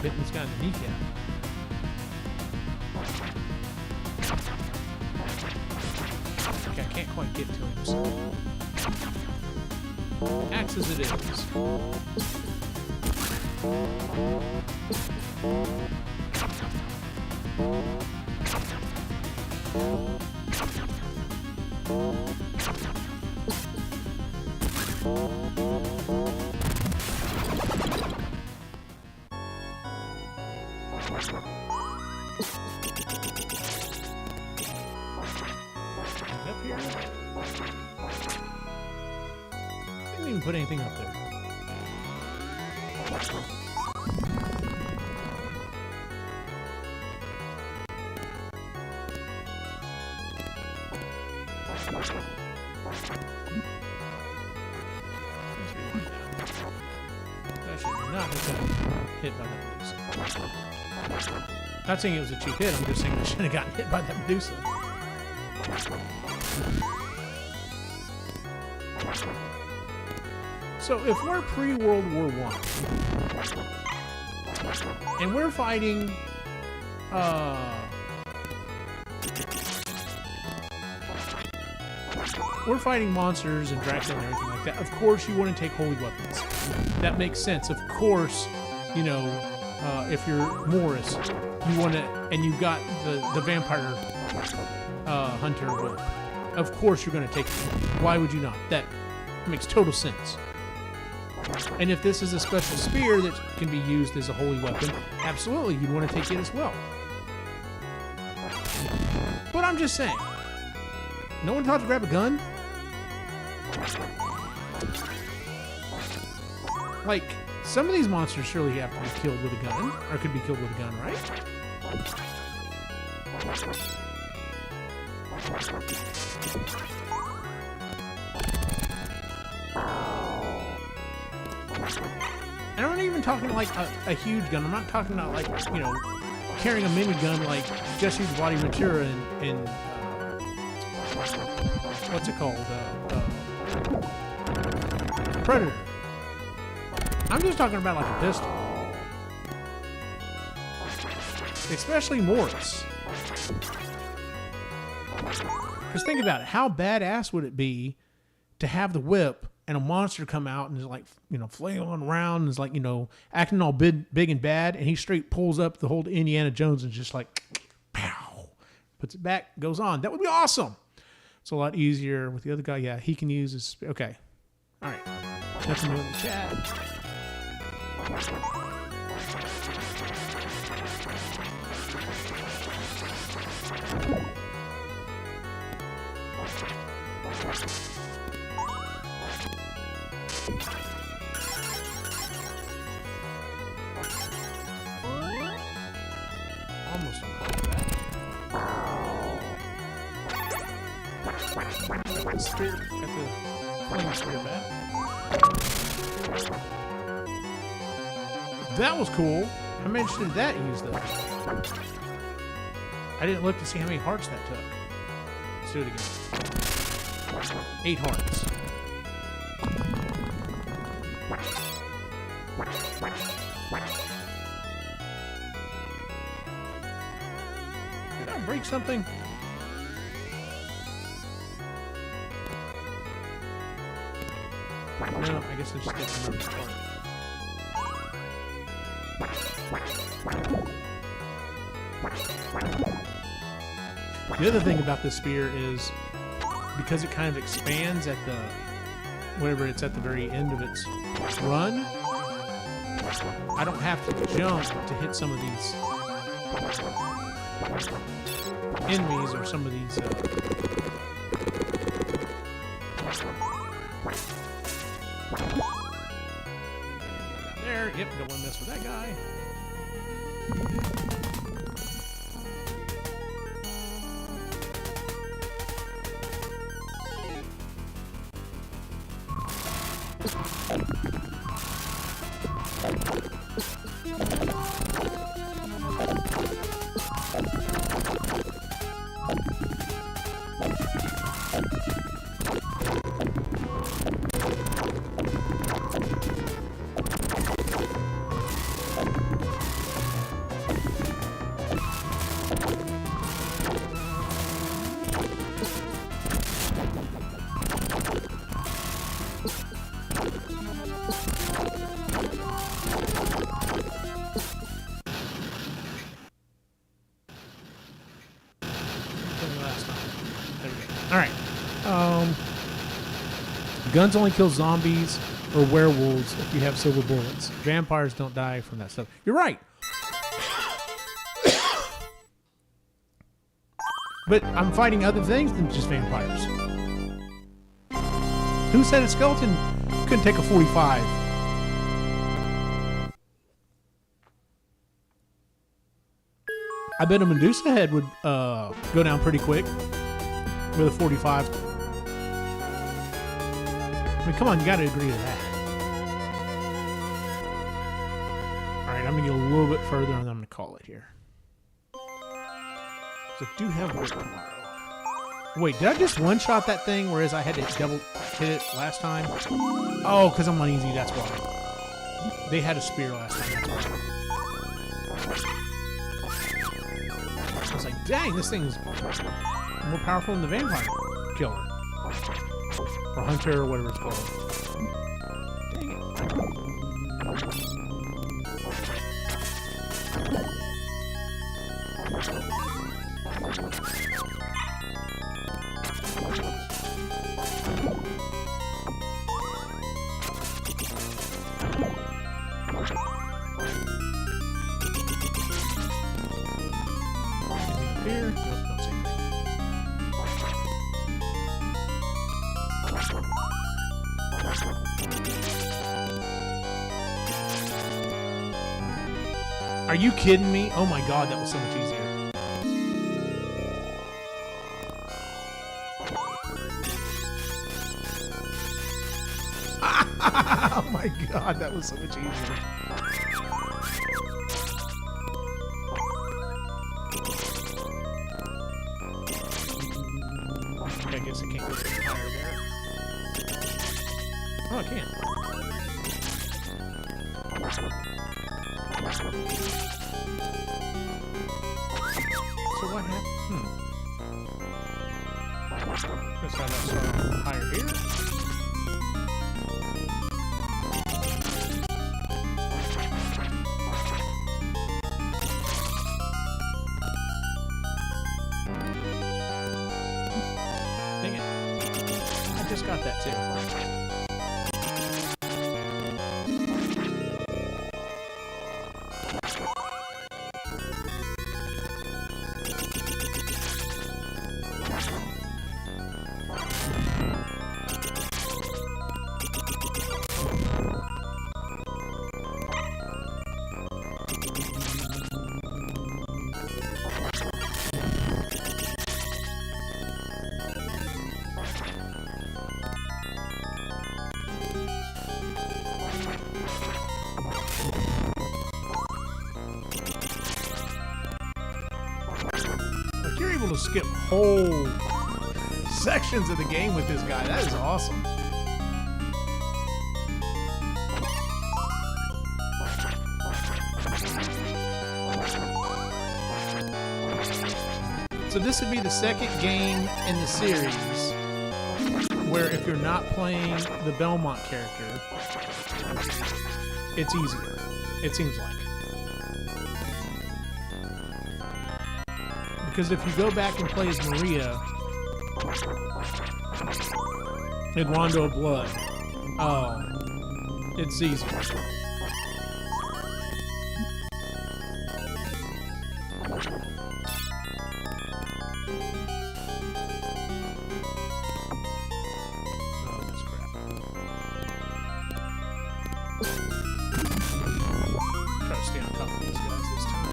Hitting this guy in the kneecap. Okay, I can't quite get to him, so... Axe as it is. Up here. Didn't even put anything up there. That should not have been hit by that Medusa. Not saying it was a cheap hit, I'm just saying I should have gotten hit by that Medusa. So if we're pre-World War I, and we're fighting, monsters and Dracula and everything like that, of course you want to take holy weapons. That makes sense. Of course, you know, if you're Morris, you want to, and you've got the vampire hunter whip. Of course you're going to take it. Why would you not? That makes total sense. And if this is a special spear that can be used as a holy weapon, absolutely, you'd want to take it as well. But I'm just saying, no one taught to grab a gun? Like, some of these monsters surely have to be killed with a gun, or could be killed with a gun, right? And I'm not even talking like a huge gun. I'm not talking about like, you know, carrying a minigun like Jesse the Body Ventura in what's it called? Predator. I'm just talking about like a pistol. Especially Morris. Because think about it. How badass would it be to have the whip and a monster come out and is like, you know, flailing around and is like, you know, acting all big and bad, and he straight pulls up the whole Indiana Jones and just like, pow, puts it back, goes on. That would be awesome. It's a lot easier with the other guy. Yeah, he can use his, okay. All right. Nothing new in the chat. Almost on that. Spear, got the flame spear back. That was cool. How much did that use though? I didn't look to see how many hearts that took. Let's do it again. 8 hearts. Did I break something? No, I guess I just get some of part. The other thing about this spear is because it kind of expands at the whenever it's at the very end of its run, I don't have to jump to hit some of these enemies or some of these there. Yep, don't want to mess with that guy. Guns only kill zombies or werewolves if you have silver bullets. Vampires don't die from that stuff. You're right. But I'm fighting other things than just vampires. Who said a skeleton couldn't take a 45? I bet a Medusa head would go down pretty quick with a 45. I mean, come on, you got to agree to that. All right, I'm going to get a little bit further, and I'm going to call it here. So I do have work tomorrow. Wait, did I just one-shot that thing, whereas I had to double hit it last time? Oh, because I'm on easy, that's why. They had a spear last time, that's why. I was like, dang, this thing's more powerful than the vampire killer. Or hunter, or whatever it's called. Dang it. Here? Nope, don't say anything. Are you kidding me? Oh my god, that was so much easier. Oh my god, that was so much easier. I guess I can't go any higher there. Oh, I can. So what happened? Let's have that start higher here. Dang it. I just got that too. You're able to skip whole sections of the game with this guy. That is awesome. So this would be the second game in the series where if you're not playing the Belmont character, it's easier, it seems like. Because if you go back and play as Maria in Rondo of Blood, oh, it's easy. Oh, that's crap. Try to stay on top of these guys this time.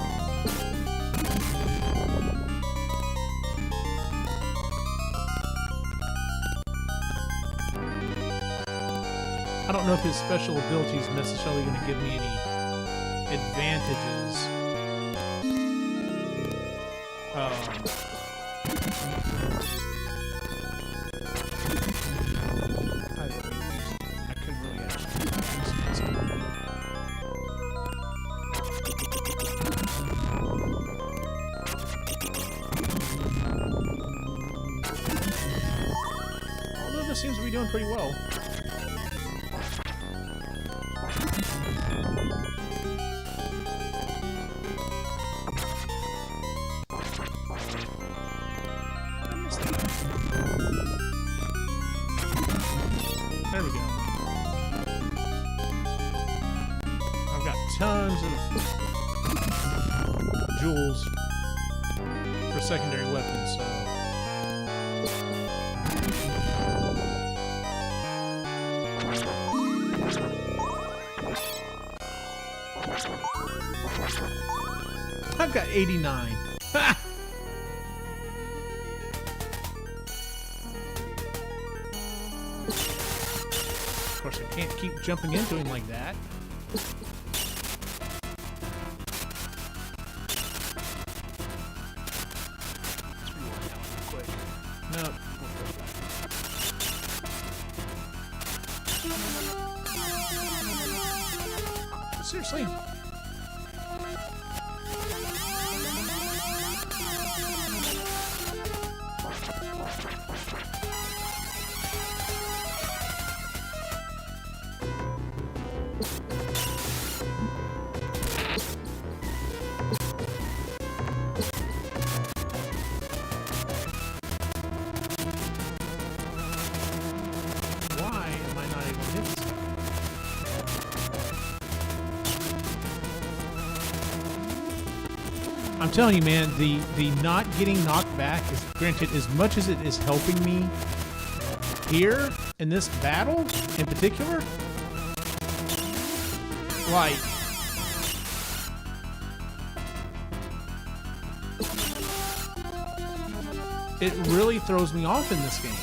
I don't know if his special ability is necessarily going to give me any advantages. I could really actually use this. Although this seems to be doing pretty well. There we go. I've got tons of jewels for secondary weapons, so... I've got 89. Ha! Of course, I can't keep jumping into him like that. Let's rewind that one real quick. No. Seriously? I'm telling you, man, the not getting knocked back is, granted, as much as it is helping me here in this battle in particular, like, it really throws me off in this game.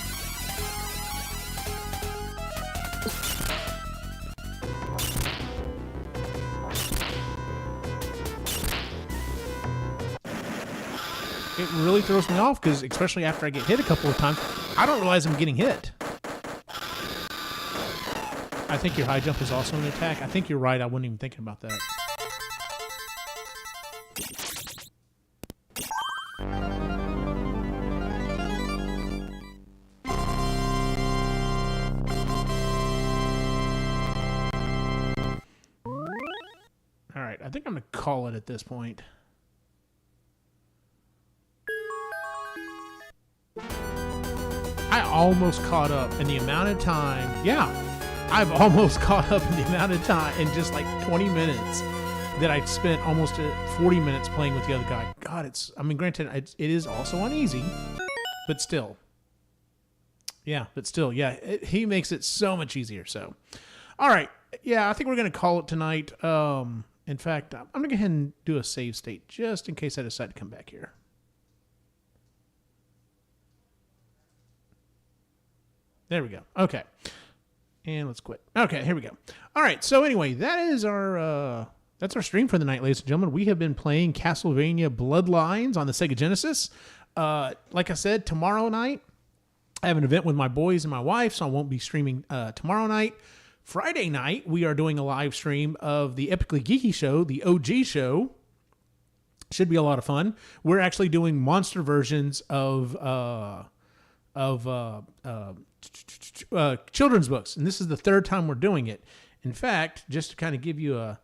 It really throws me off because, especially after I get hit a couple of times, I don't realize I'm getting hit. I think your high jump is also an attack. I think you're right. I wasn't even thinking about that. All right. I think I'm going to call it at this point. I almost caught up in the amount of time. Yeah, I've almost caught up in the amount of time in just like 20 minutes that I spent almost 40 minutes playing with the other guy. God, it's, I mean, granted, it is also uneasy, but still. Yeah, but still, yeah, he makes it so much easier. So, all right. Yeah, I think we're going to call it tonight. In fact, I'm going to go ahead and do a save state just in case I decide to come back here. There we go. Okay. And let's quit. Okay, here we go. All right. So anyway, that is that's our stream for the night, ladies and gentlemen. We have been playing Castlevania Bloodlines on the Sega Genesis. Like I said, tomorrow night, I have an event with my boys and my wife, so I won't be streaming tomorrow night. Friday night, we are doing a live stream of the Epically Geeky show, the OG show. Should be a lot of fun. We're actually doing monster versions of children's books, and this is the third time we're doing it. In fact, just to kind of give you a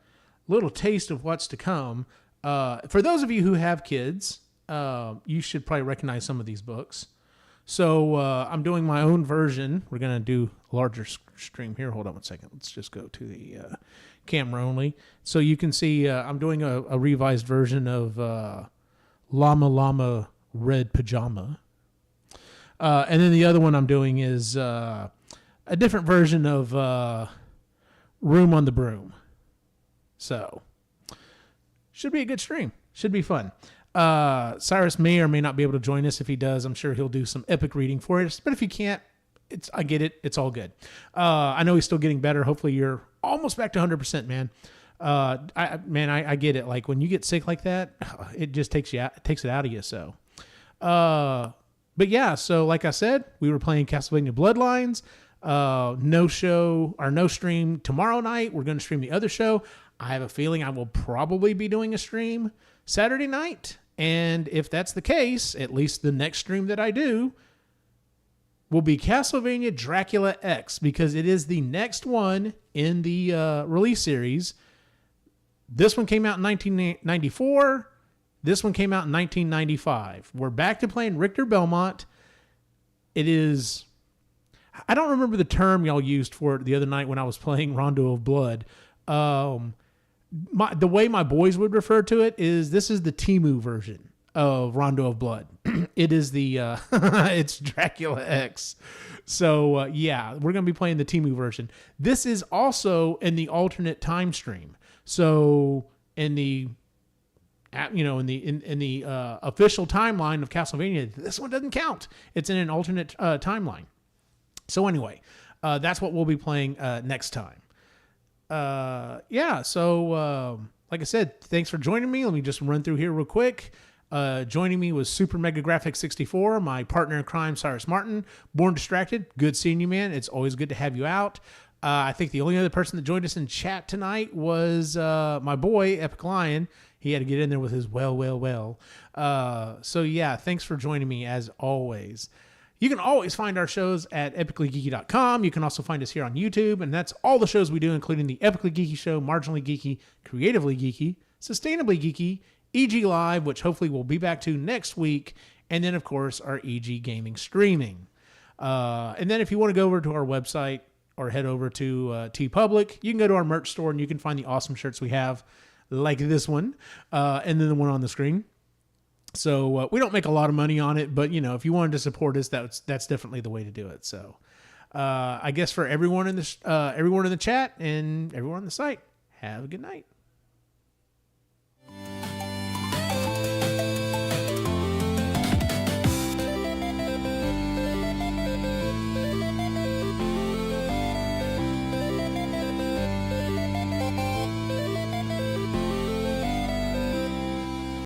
little taste of what's to come, for those of you who have kids, you should probably recognize some of these books. So I'm doing my own version. We're going to do a larger stream here. Hold on one second. Let's just go to the camera only. So you can see I'm doing a revised version of Llama Llama Red Pajama. And then the other one I'm doing is a different version of Room on the Broom. So, should be a good stream. Should be fun. Cyrus may or may not be able to join us. If he does, I'm sure he'll do some epic reading for us. But if he can't, I get it. It's all good. I know he's still getting better. Hopefully you're almost back to 100%, man. I get it. Like when you get sick like that, it just takes it out of you. So, but yeah, so like I said, we were playing Castlevania Bloodlines. No show or no stream tomorrow night. We're going to stream the other show. I have a feeling I will probably be doing a stream Saturday night. And if that's the case, at least the next stream that I do will be Castlevania Dracula X, because it is the next one in the release series. This one came out in 1994. This one came out in 1995. We're back to playing Richter Belmont. It is... I don't remember the term y'all used for it the other night when I was playing Rondo of Blood. The way my boys would refer to it is this is the Temu version of Rondo of Blood. It is the it's Dracula X. So yeah, we're gonna be playing the Temu version. This is also in the alternate time stream. So in the official timeline of Castlevania, this one doesn't count. It's in an alternate timeline. So anyway, that's what we'll be playing next time. So like I said, thanks for joining me. Let me just run through here real quick. Joining me was Super Mega Graphics 64, my partner in crime, Cyrus Martin. Born Distracted, good seeing you, man. It's always good to have you out. I think the only other person that joined us in chat tonight was my boy, Epically. He had to get in there with his well. So yeah, thanks for joining me as always. You can always find our shows at epicallygeeky.com. You can also find us here on YouTube, and that's all the shows we do, including the Epically Geeky Show, Marginally Geeky, Creatively Geeky, Sustainably Geeky, EG Live, which hopefully we'll be back to next week, and then, of course, our EG Gaming streaming. And then if you want to go over to our website or head over to TeePublic, you can go to our merch store, and you can find the awesome shirts we have, like this one, and then the one on the screen. So we don't make a lot of money on it, but, you know, if you wanted to support us, that's definitely the way to do it. So I guess for everyone in the chat and everyone on the site, have a good night.